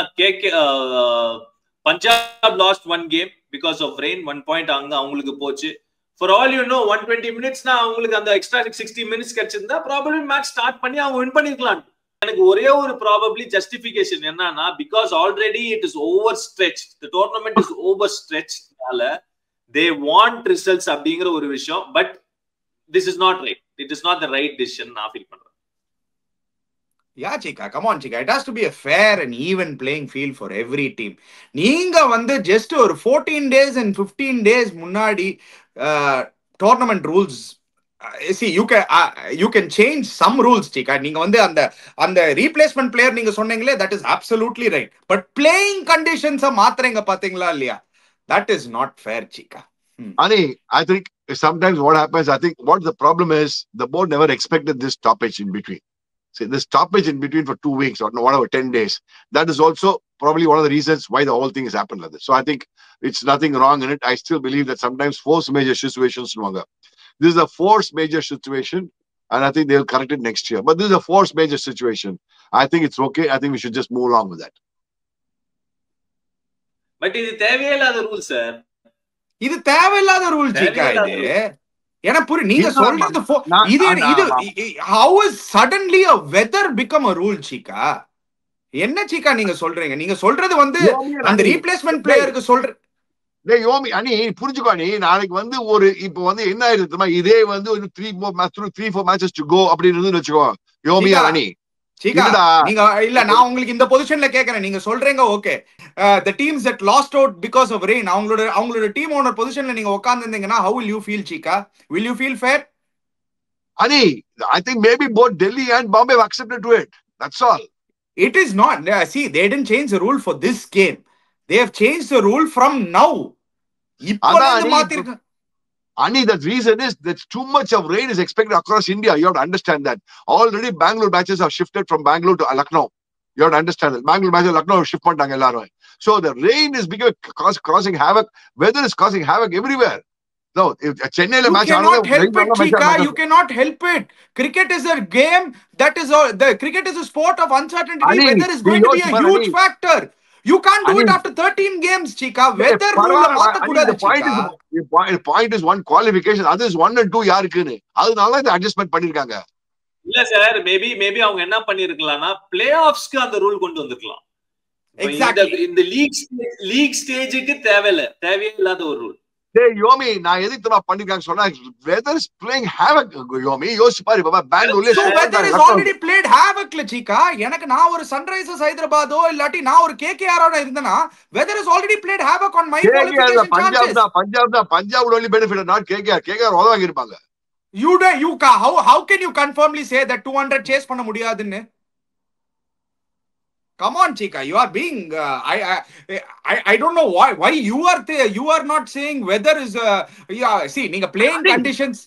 Punjab lost one game because of rain. 1 point அங்க அவங்களுக்கு போச்சு. For all you know, 120 minutes na அவங்களுக்கு அந்த extra 60 minutes கிடைச்சிருந்தா probably match start பண்ணி அவங்க win பண்ணிருக்கலாம். எனக்கு ஒரே ஒரு probably justification என்னன்னா, because already it is overstretched, the tournament is overstretched, they want results அப்படிங்கிற ஒரு விஷயம். But this is not right. It is not the right decision நான் feel பண்றேன். Yeah, Chika, come on, Chika. It has to be a fair and even playing field for every team. நீங்க வந்து just ஒரு 14 days and 15 days முன்னாடி tournament rules, see, you can change some rules, Chika. நீங்க வந்து அந்த replacement player நீங்க சொன்னீங்களே, that is absolutely right. But playing conditions மாத்துறீங்க பாத்தீங்களா இல்லையா? That is not fair, Chika. Ani, I think sometimes what happens, I think what the problem is, the board never expected this stoppage in between. See, this stoppage in between for 2 weeks or whatever, 10 days, that is also probably one of the reasons why the whole thing has happened like this. So I think it's nothing wrong in it. I still believe that sometimes force major situations longer. This is a force major situation, and I think they'll correct it next year. But this is a force major situation. I think it's okay. I think we should just move along with that. But இது தேவையில்லாத rule sir. இது தேவையில்லாத rule Chika. இது ஏன்னா புரி நீங்க சொல்றது இது how is suddenly a weather become a rule, Chika? என்ன Chika நீங்க சொல்றீங்க? நீங்க சொல்றது வந்து அந்த ரீப்ளேஸ்மென்ட் பிளேயருக்கு சொல்ற டேய் யோமி அனி புரிஞ்சுக்கோ நீ, நாளைக்கு வந்து ஒரு இப்போ வந்து என்ன ஆயிடுதுமா, இதே வந்து ஒரு 3-4 matches to go அப்படின்னு வெச்சுக்கோ யோமி அனி. Chika, நீங்க இல்ல நான் உங்களுக்கு இந்த பொசிஷன்ல கேக்குறேன். நீங்க சொல்றீங்க okay, the teams that lost out because of rain, அவங்களோட டீம் ஓனர் பொசிஷன்ல நீங்க உட்கார்ந்திருந்தீங்கன்னா how will you feel, Chika? Will you feel fair? Ani, I think maybe both Delhi and Bombay have accepted to it. That's all. It is not. See, they didn't change the rule for this game. They have changed the rule from now. Ani, the reason is that too much of rain is expected across India. You have to understand that. Already Bangalore matches have shifted from Bangalore to Lucknow. You have to understand that. Bangalore matches Lucknow shift pannanga ellarum. So the rain is causing havoc. Weather is causing havoc everywhere. No, if Chennai match, you cannot help it, Chika. You cannot help it. Cricket is a game that is the cricket is a sport of uncertainty. Ani, weather is going to be a huge factor. You can't do it after 13 games, Chika. Weather rule maatha kudadu, Chika. The point is one qualification. Others 1 and 2 யாருக்குன்னு அதனால இந்த adjustment பண்ணிருக்காங்க. இல்ல sir, maybe அவங்க என்ன பண்ணிருக்கலாம்னா play ஆஃப்ஸ்க்கு அந்த rule கொண்டு வந்திருக்கலாம். Exactly. இந்த லீக் ஸ்டேஜுக்கு தேவையில்லாத ஒரு ரூல். டேய் யோமி, நான் எதுக்கு தான் பண்ணிருக்காங்க சொன்னா, weather is playing havoc. யோமி யோசிச்சு பாரு பாபா, பெங்களூர்ல so weather is already played havoc, Chika. எனக்கு நான் ஒரு சன்ரைசர்ஸ் ஹைதராபாதோ இல்லாட்டி நான் ஒரு கேகேஆரோட இருந்தனா, weather is already played havoc on my qualification chances. Punjab will only benefit, not KKR உதவாங்க இருப்பாங்க. How can you confirmly say that 200 chase பண்ண முடியாதுன்னு? Come on, Chika. You are being. I don't know why you are not saying weather is. Yeah. See, நீங்க playing conditions.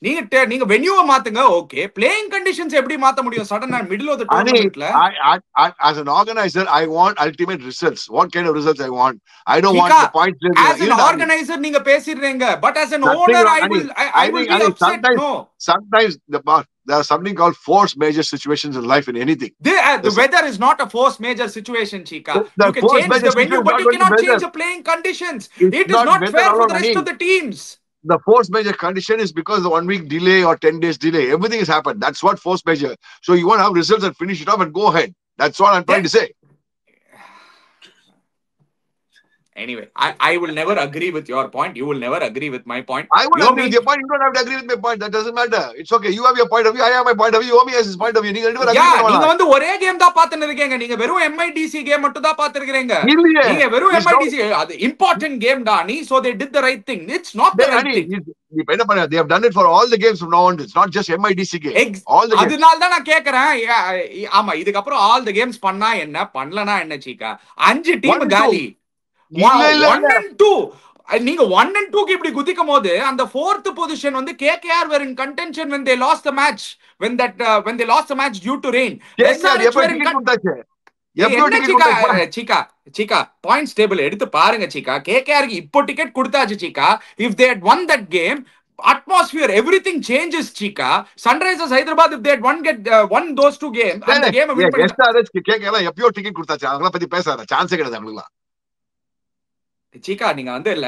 நீங்க venue மாத்துங்க, okay. Playing conditions எப்படி மாத்த முடியும் sudden middle of the tournamentல? As an organizer, I want ultimate results. What kind of results I want? I don't want the points. As an organizer, நீங்க பேசிடுறீங்க. But as an owner, I will be upset. No. Sometimes there are something called force major situations in life in anything. The weather is not a force major situation, Chika. You can change the venue, but you cannot change the playing conditions. It is not fair for the rest of the teams. The force major condition is because the 1 week delay or 10 days delay. Everything has happened. That's what force major. So you want to have results and finish it off and go ahead. That's what I'm trying to say. Anyway, I will never agree with your point. You will never agree with my point. I will agree with your point. You don't have to agree with my point. That doesn't matter. It's okay. You have your point of view. I have my point of view. Yomi has his point of view. நீங்க வந்து ஒரே game தான் பாத்துட்டு இருக்கீங்க. நீங்க வெறும் MIDC game மட்டும் தான் பாத்துக்கிறீங்க. நீங்க வெறும் MIDC அது important game Thani. So they did the right thing. It's not the right thing. They have done it for all the games from now on. It's not just MIDC game. All the games. அதனால தான் நான் கேக்குறேன். ஆமா, இதுக்கு அப்புறம் all the games பண்ணா என்ன, பண்ணலனா என்ன Chika? 5 டீம் காலி. 1 and 2. நீங்க 1 and 2 க்கு இப்படி குதிக்கும் போது அந்த 4th பொசிஷன் வந்து KKR were in contention when they lost the match, when they lost the match due to rain. Chika, points table எடுத்து பாருங்க Chika. KKR க்கு இப்போ டிக்கெட் கொடுத்தாச்சு Chika. If they had won that game, atmosphere, everything changes, Chika. Sunrisers Hyderabad, if they had won those 2 games, and the game win. SRH KKR எப்பயோ ticket கொடுத்தாச்சு. அவங்கள பத்தி பேசாத சான்ஸே கிடையாது அவங்களுக்கு. சீக்கா நீங்க வந்து இல்ல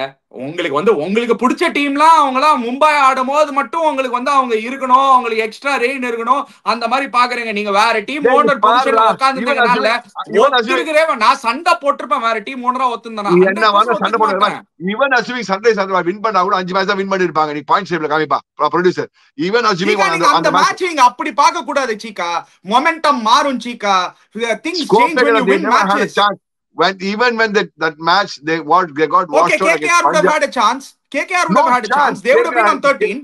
உங்களுக்கு பிடிச்ச டீம்லாம் அவங்களாம் மும்பை ஆடும் போது மட்டும் உங்களுக்கு அவங்க இருக்கணும், அவங்களுக்கு எக்ஸ்ட்ரா ரெயின் இருக்கணும் அந்த மாதிரி பாக்குறீங்க. நீங்க வேற டீம் ஓனர் பொசிஷன்ல உட்காந்துட்டீங்கனால ஒத்துருக்கிறேன். நான் சண்டை போட்டிருப்பேன் வேற டீம் ஓனரா ஒத்துந்தனா சண்டை போட்டு ஈவன் அஸ்யூமிங் சன்ரைஸ் வின் பண்ணா கூட 5 மேட்ச் தான் வின் பண்ணிருப்பாங்க. நீ பாயிண்ட் டேபிள்ல காமிப்பா ப்ரொடியூசர். ஈவன் அஸ்யூமிங் அந்த மேட்ச் நீங்க அப்படி பார்க்க கூடாது சீக்கா. மொமெண்டம் மாறும் Cheeka. Things change when you win matches. Even when that match they got washed out. Okay, KKR would have had a chance. KKR would have had a chance. They would have been on 13.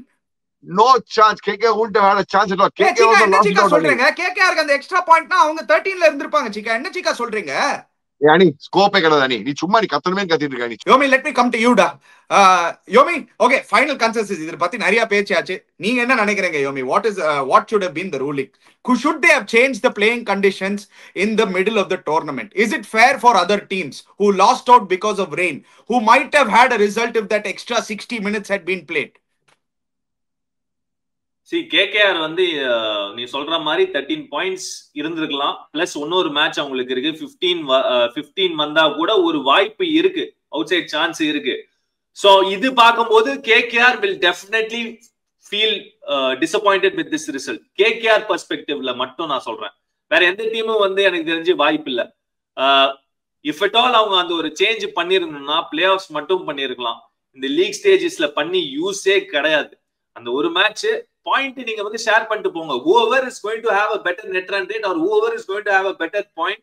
No chance. KKR wouldn't have had a chance at all. KKR என்ன சீக்கா சொல்றீங்க? KKR க்கு அந்த extra பாயிண்ட்னா அவங்க 13ல இருந்திருப்பாங்க சீக்கா. என்ன சீக்கா சொல்றீங்க? யானி ஸ்கோப்பே கிடையாது அனி. நீ சும்மா நீ கத்தனமே கத்திட்டு இருக்க நீ. யோமி let me come to you டா. யோமி okay, final consensus இத பத்தி நிறைய பேச்சாச்சு. நீங்க என்ன நினைக்கிறீங்க யோமி? What should have been the ruling? Should they have changed the playing conditions in the middle of the tournament? Is it fair for other teams who lost out because of rain, who might have had a result if that extra 60 minutes had been played? KKR வந்து நீ சொல்ற மாதிரி 13 points இருந்திருக்கலாம். Plus இன்னொரு match அவங்களுக்கு இருக்கு. 15 வந்தா கூட ஒரு வாய்ப்பு இருக்கு, அவுட் சைட் சான்ஸ் இருக்கு. சோ இது பார்க்கும்போது KKR will definitely feel disappointed with this result. KKR பெர்ஸ்பெக்டிவ்ல மட்டும் நான் சொல்றேன். வேற எந்த டீமும் வந்து எனக்கு தெரிஞ்சு வாய்ப்பு இல்ல. இஃப் அட் ஆல் அவங்க அந்த ஒரு சேஞ்ச் பண்ணிருந்தா பிளே ஆஃப்ஸ் மட்டும் பண்ணிருக்கலாம். இந்த லீக் ஸ்டேஜஸ்ல பண்ணி யூஸே கிடையாது. அந்த ஒரு மேட்ச் பாயிண்ட் நீங்க வந்து ஷேர் பண்ணிட்டு போங்க. whoever is going to have a better net run rate or whoever is going to have a better point,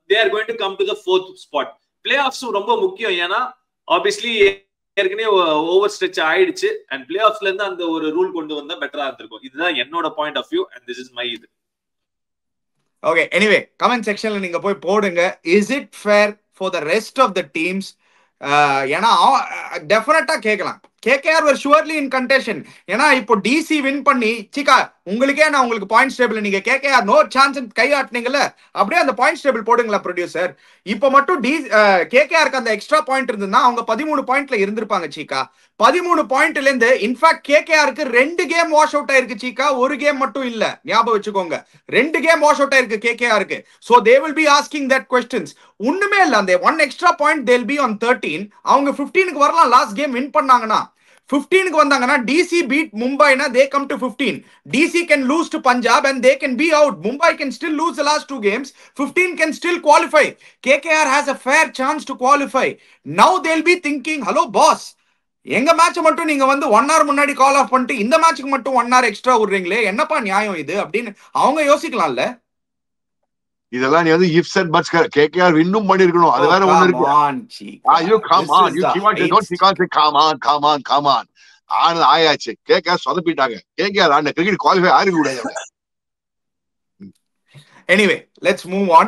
they are going to come to the 4th spot. Playoffs ரொம்ப முக்கியம். ஏன்னா obviously ஏற்கனவே over stretch ஆயிடுச்சு and playoffsல இருந்து அந்த ஒரு rule கொண்டு வந்தா பெட்டரா இருந்திருக்கும். இதுதான் என்னோட point of view and this is my இது. Okay, anyway, comment sectionல நீங்க போய் போடுங்க. Is it fair for the rest of the teams? ஏன்னா டெஃபினட்டா கேட்கலாம். KKR were surely in contention. ஏன்னா இப்போ DC வின் பண்ணி சீக்கா உங்களுக்கே நான் உங்களுக்கு பாயிண்ட்ஸ் டேபிள் நீங்க KKR நோ சான்ஸ் கை ஆட்டினீங்கல்ல, அப்படியே அந்த பாயிண்ட்ஸ் டேபிள் போடுங்களா ப்ரொடியூசர். இப்போ மட்டும் KKRக்கு அந்த எக்ஸ்ட்ரா பாயிண்ட் இருந்ததுன்னா அவங்க 13 பாயிண்ட்ல இருந்திருப்பாங்க சீக்கா. 13 பாயிண்ட்ல இருந்து இன்ஃபேக்ட் KKRக்கு 2 கேம் வாஷ் அவுட் ஆயிருக்கு சீக்கா. ஒரு கேம் மட்டும் இல்ல, ஞாபகம் வச்சுக்கோங்க. 2 கேம் வாஷ் அவுட் ஆயிருக்கு KKRக்கு. So they will be asking that questions. ஒண்ணுமே இல்ல, அந்த 1 extra point they'll be on 13. அவங்க 15க்கு வரலாம். லாஸ்ட் கேம் வின் பண்ணாங்கன்னா 15க்கு வந்தாங்கன்னா DC beat Mumbai na they come to 15. DC can lose to Punjab and they can be out. Mumbai can still lose the last 2 games. 15 can still qualify. KKR has a fair chance to qualify. Now they'll be thinking, hello boss, எங்க match மட்டும் நீங்க வந்து 1 hour முன்னாடி கால் of பண்ணிட்டு இந்த மேட்ச்க்கு மட்டும் 1 hour extra விடுறீங்களே, என்னப்பா நியாயம் இது அப்படின்னு அவங்க யோசிக்கலாம்ல. இதெல்லாம் நீ வந்து ifs and buts KKR இன்னும் பண்ணிருக்கணும். அது வேற ஒண்ணு இருக்கு. you come on, you can't say come on. ஆயாச்சு KKR சொதப்பிட்டாங்க. KKR ஆன கிரிக்கெட் குவாலிஃபை ஆக கூடாது. Anyway, let's move on.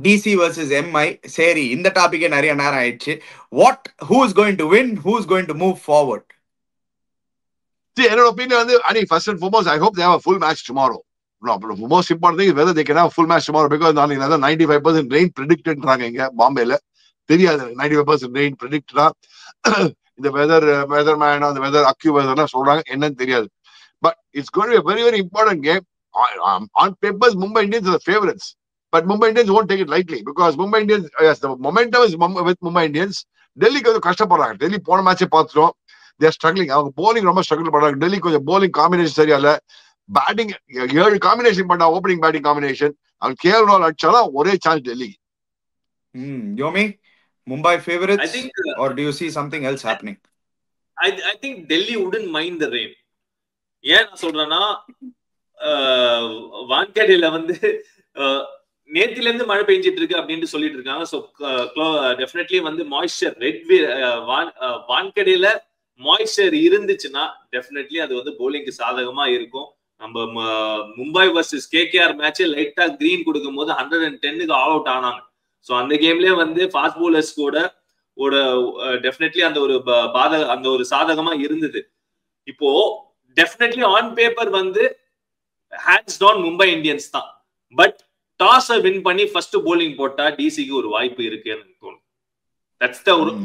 DC versus MI. சரி, இந்த டாபிக்கே நிறைய நேரம் ஆயிடுச்சு. Who is going to win? Who is going to move forward? See, in my opinion, first and foremost, I hope they have a full match tomorrow. No, but the most important thing is whether they can have a full match tomorrow, because another 95% rain predicted inga Bombay la. Theriyadhu 95% rain predicted. The weatherman or the weather AccuWeather la solranga enna theriyadhu. But it's going to be a very, very important game. On papers, Mumbai Indians are the favorites. But Mumbai Indians won't take it lightly, because Mumbai Indians, yes, the momentum is with Mumbai Indians. Delhi konja kashtapadranga. Delhi pona match paathurom. They are struggling. Avanga bowling romba struggle padranga. Delhi konja bowling combination சரியில்லை. Batting 7 combination பண்ணா, opening batting combination. அவங்க KL Rahul அடிச்சாலா ஒரே chance Delhi. Yomi, Mumbai favorites, or do you see something else happening? I think Delhi wouldn't mind the rain. ஏன் நான் சொல்றேன்னா, வான்கடேல வந்து நேத்தில இருந்து மழை பெஞ்சிட்டு இருக்கு அப்படின்னு சொல்லிட்டு இருக்காங்க. சோ டெஃபினெட்லி வந்து மாய்ஸ்சர் வான்கடேல மாய்ஸ்சர் இருந்துச்சுன்னா டெஃபினெட்லி அது வந்து bowling சாதகமா இருக்கும். நம்ம மும்பை வர்சஸ் KKR மேட்ச் லைட்டா கிரீன் கொடுக்கும் போது 110க்கு ஆல் அவுட் ஆனாங்க. சோ அந்த கேம்லயே வந்து ஃபாஸ்ட் பவுலர்ஸ் கூட டெஃபினெட்லி அந்த ஒரு சாதகமா இருந்தது. இப்போ டெஃபினெட்லி ஆன் பேப்பர் வந்து ஹேண்ட்ஸ் டவுன் மும்பை இந்தியன்ஸ் தான். பட் டாஸை வின் பண்ணி ஃபர்ஸ்ட் போலிங் போட்டா டிசிக்கு ஒரு வாய்ப்பு இருக்கு எனக்கு தோணும்.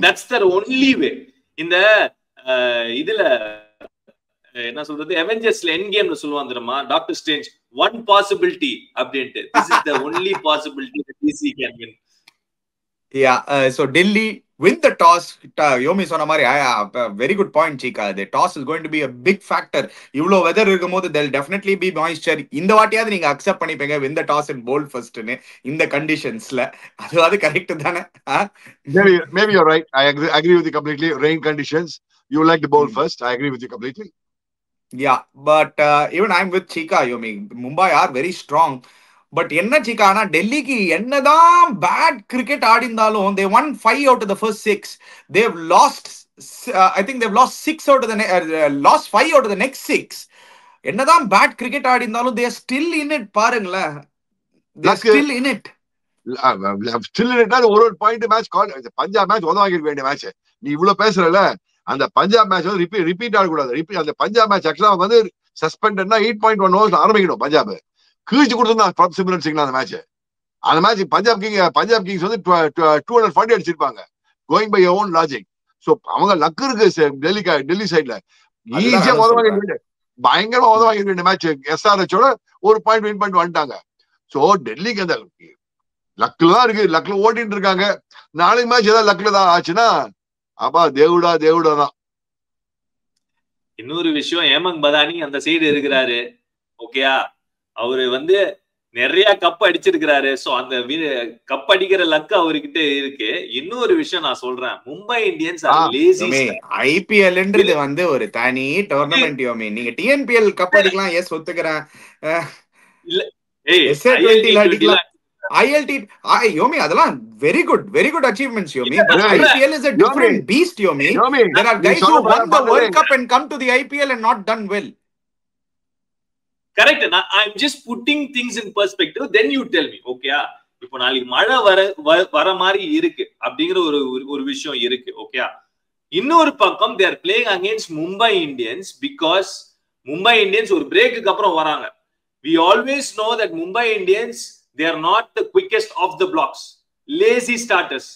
That's the only way. இந்த இதுல என்ன சொல்றது, அவெஞ்சர்ஸ்ல எண்ட் கேம்ல சொல்லுவாங்க தெரியுமா, டாக்டர் ஸ்ட்ரேஞ்ச் ஒன் பாசிபிலிட்டி அப்படின்ட்டு. This is the only possibility that DC can win. Yeah, so Delhi win the toss. Yomi சொன்ன மாதிரி very good point, Chika. The toss is going to be a big factor. இவ்வளோ weather இருக்கும்போது there'll definitely be moisture. இந்த வாட்டியாவது நீங்க accept பண்ணிப்பீங்க win the toss and bowl firstன்னு இந்த கண்டிஷன்ஸ்ல. அது கரெக்ட் தானே? Maybe you're right. I agree with you completely. Rain conditions, you like the bowl first. I agree with you completely. Yeah, but even I'm with Chika, Yomi. Mumbai are very strong. But என்ன சிக்கா, ஆனா டெல்லிக்கு என்னதான் bad cricket ஆடிந்தாலும் they won 5 out of the first 6. They've lost I think they've lost 6 out of the lost 5 out of the next 6. என்னதான் bad cricket ஆடிந்தாலும் they are still in it. பாருங்களேன், they are still in it. Still in it. ஒரு point match Punjab match உதவாங்கிருக்க வேண்டிய match. நீ இவ்வளவு பேசுறல, அந்த Punjab match வந்து repeat ஆகக்கூடாது. அந்த பஞ்சாப் மேட்ச் ஆக்சுவலா வந்து சஸ்பெண்டட்னா 8.1 ஓவர்ஸ் ஆரம்பிக்கணும். பஞ்சாப் கீழ்ச்சி கொடுத்துருந்தான் சிம்ரன் சிங் அந்த மேட்ச். அந்த மேட்ச் பஞ்சாப் கிங்ஸ் வந்து 240 அடிச்சிருப்பாங்க going by own logic. So அவங்க லக் இருக்கு டெல்லி சைட்ல. ஈஸியா பயங்கரமா உதவாங்க வேண்டிய மேட்ச். SRHோட ஒரு பாயிண்ட் வின் பண்ணிட்டு வந்துட்டாங்க. சோ டெல்லிக்கு அந்த லக்ல தான் இருக்கு, லக்ல ஓட்டிட்டு இருக்காங்க. நாளைக்கு மேட்ச் ஏதாவது லக்ல தான் ஆச்சுன்னா அப்பா தேவுடா தான். இன்னொரு விஷயம், ஹேமந்த் பதானி அந்த சைடு இருக்கிறாரு. ஓகேயா, அவரு வந்து நிறைய கப் அடிச்சிருக்கிறாரு. சோ அந்த கப் அடிக்கிற லக்கு அவர்கிட்ட இருக்கு. இன்னொரு விஷயம் நான் சொல்றேன், மும்பை இந்தியன்ஸ் IPLன்றது வந்து ஒரு தனி டோர்னமெண்ட். யோமி, நீங்க TNPL கப் அடிக்கலாம், எஸ் ஒத்துக்கிறேன். இல்ல ILT Yomi, அதெல்லாம் very good achievements, Yomi. But IPL is a different beast, Yomi. There are guys who won the World Cup and come to the IPL and not done well. Correct. I'm just putting things in perspective, then you tell me. Okay, இப்போ நாளைக்கு மழை வர மாதிரி இருக்கு அப்படிங்கிற ஒரு விஷயம் இருக்கு. ஓகே, இன்னொரு பக்கம் they are playing against Mumbai Indians because Mumbai Indians ஒரு பிரேக்குக்கு அப்புறம் வராங்க. We always know that Mumbai Indians, they are not the quickest of the blocks, lazy starters.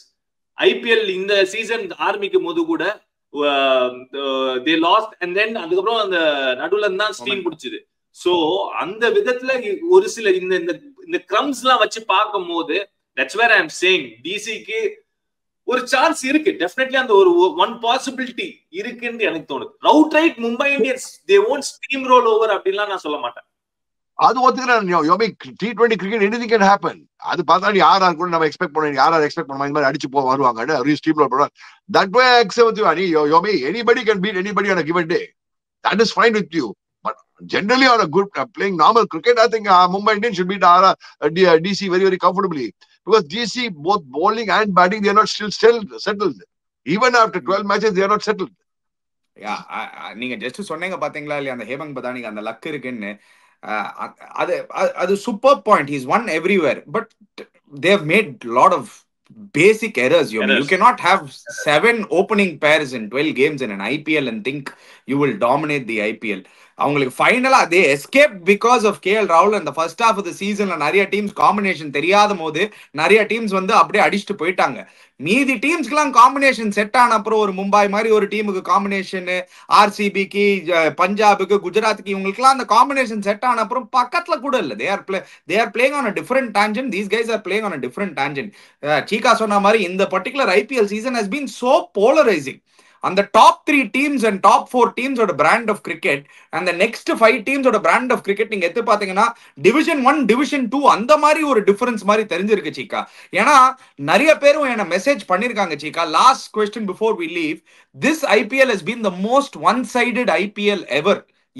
IPL இந்த சீசன் ஆரம்பிக்கும் போது கூட they lost and then அதுக்கப்புறம் அந்த நடுவுல தான் ஸ்டீம் பிடிச்சது. சோ அந்த விதத்துல ஒரு சில இந்த கிரம்ஸ் எல்லாம் வச்சு பார்க்கும் போது that's where I'm saying டிசிக்கு ஒரு சான்ஸ் இருக்கு. டெஃபினெட்லி அந்த ஒரு ஒன் பாசிபிலிட்டி இருக்குன்னு எனக்கு தோணுது. Outright Mumbai Indians they won't steam roll over அப்படின்லாம் நான் சொல்ல மாட்டேன். அது ஒத்துக்கிறேன். T20 cricket anything can happen. அது பார்த்தா யாரா கூட நம்ம எக்ஸ்பெக்ட் பண்ண யாராவது எக்ஸ்பெக்ட் பண்ண மாதிரி அடிச்சு வருவாங்க. ஸ்டீம் ரோல் பண்ணுவாங்க. That way I accept with you. Yomi, anybody can beat anybody on a given day. That is fine with you. But generally on a good playing normal cricket, I think Mumbai Indians should beat DC very, very comfortably. Because DC, both bowling and batting, they are not still settled. Even after 12 matches, they are not settled. Yeah, நீங்க just சொன்னீங்க பாத்தீங்களா இல்லையா, அந்த ஹேமந்த் பதானிக்கு அந்த luck இருக்குன்னு. அது super point. He's won everywhere, but they have made lot of basic errors. You cannot have 7 opening pairs in 12 games in an IPL and think you will dominate the IPL. அவங்களுக்கு ஃபைனலா they escaped because of KL Rahul. and the first half of the seasonல நிறைய teams combination தெரியாத போது நிறைய teams வந்து அப்படியே அடிச்சுட்டு போயிட்டாங்க. மீதி டீம்ஸ்க்குலாம் காம்பினேஷன் செட் ஆன அப்புறம் ஒரு மும்பை மாதிரி ஒரு டீமுக்கு காம்பினேஷன், RCBக்கு, பஞ்சாபுக்கு, குஜராத்துக்கு, இவங்களுக்குலாம் அந்த காம்பினேஷன் செட் ஆன அப்புறம் பக்கத்துல கூட இல்லை. they are playing on a different tangent. These guys are playing on a different tangent. சீகா சொன்ன மாதிரி இந்த particular IPL season has been so polarizing. அந்த டாப் 3 டீம்ஸ் அண்ட் டாப் 4 டீம்ஸோட பிராண்ட் ஆஃப் கிரிக்கெட் அந்த நெக்ஸ்ட் 5 டீம்ஸோட பிராண்ட் ஆஃப் கிரிக்கெட் நீங்க எடுத்து பாத்தீங்கன்னா டிவிஷன் 1 டிவிஷன் 2 அந்த மாதிரி ஒரு டிஃபரன்ஸ் மாதிரி தெரிஞ்சிருக்கு சீக்கா. ஏன்னா நிறைய பேரும் என்ன மெசேஜ் பண்ணிருக்காங்க சீக்கா. Last question before we leave, this IPL has been the most one-sided IPL ever.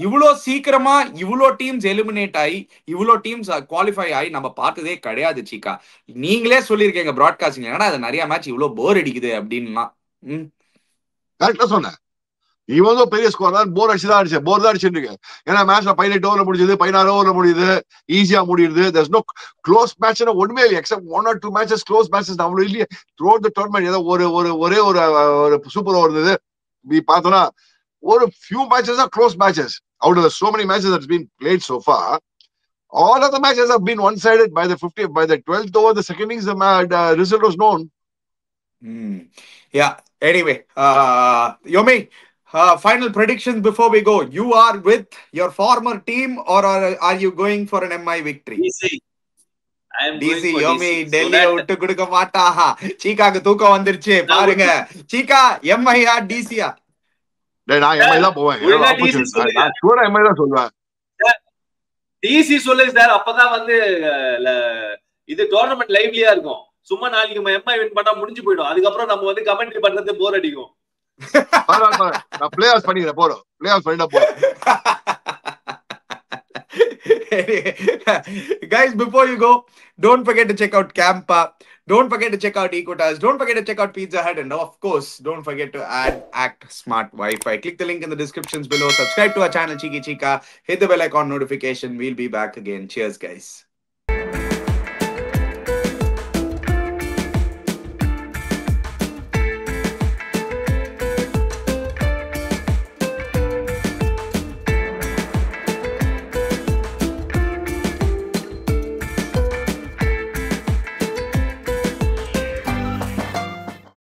இவ்வளோ சீக்கிரமா இவ்வளோ டீம்ஸ் எலிமினேட் ஆகி இவ்வளோ டீம்ஸ் குவாலிஃபை ஆகி நம்ம பார்த்ததே கிடையாது சீக்கா. நீங்களே சொல்லியிருக்கீங்க பிராட்காஸ்டிங், ஏன்னா அது நிறைய மேட்ச் இவ்வளோ போர் அடிக்குது அப்படின்லாம். கரெக்டா சொன்னேன். இவன் பெரிய ஸ்கோர் தான், போர் தான் அடிச்சுட்டு. ஏன்னா மேட்ச்ல 18 ஓவர்ல முடியுது, 16 ஓவர்ல முடியுது, ஈஸியா முடியுது. there's no close match ஒண்ணுமே இல்லை, accept 1 or 2 matches close matches அவ்வளவு இல்லையே. throughout the tournament ஏதோ ஒரே ஒரு சூப்பர் ஓவர் இருந்தது. பார்த்தோம்னா ஒரு few matches are close matches out of so many matches that's been played so far. All of the matches have been one-sided. By the 12th over, the second innings, the result was known. Yeah. Anyway, Yomi, final predictions before we go. You are with your former team or are you going for an MI victory? I am DC going for யோமி DC. So டெல்லிய that விட்டு கொடுக்க மாட்டா. சீக்காக்கு தூக்கம் வந்துருச்சு பாருங்க. சீக்கா எம்ஐயா டிசியா? நான் Mi தான் போவேன். ஒழுங்கா DC ஆப்பர்ச்சுனிட்டி சொல்லுங்க. நான் ஷூரா எம்ஐ தான் சொல்லுவேன். டிசி சொல்லு சார், அப்பதான் வந்து இது டோர்னமெண்ட் லைவ்லியா இருக்கும். சும்மா நாளைக்கு எம்ஐ வின் பண்ணா முடிஞ்சு போயிடும். அதுக்கப்புறம் நம்ம வந்து கமெண்ட்ரி பண்றது போர் அடிக்கும். நான் பிளே ஆஃப் பண்ணிக்கிறேன், போறோம். பிளே ஆஃப் பண்ணிட்டா போறோம். Guys, before you go, don't forget to check out Campa. Don't forget to check out Equitas. Don't forget to check out Pizza Hut. And of course, don't forget to add Act Smart Wi-Fi. Click the link in the descriptions below. Subscribe to our channel, Cheeky Chica. Hit the bell icon notification. We'll be back again. Cheers, guys.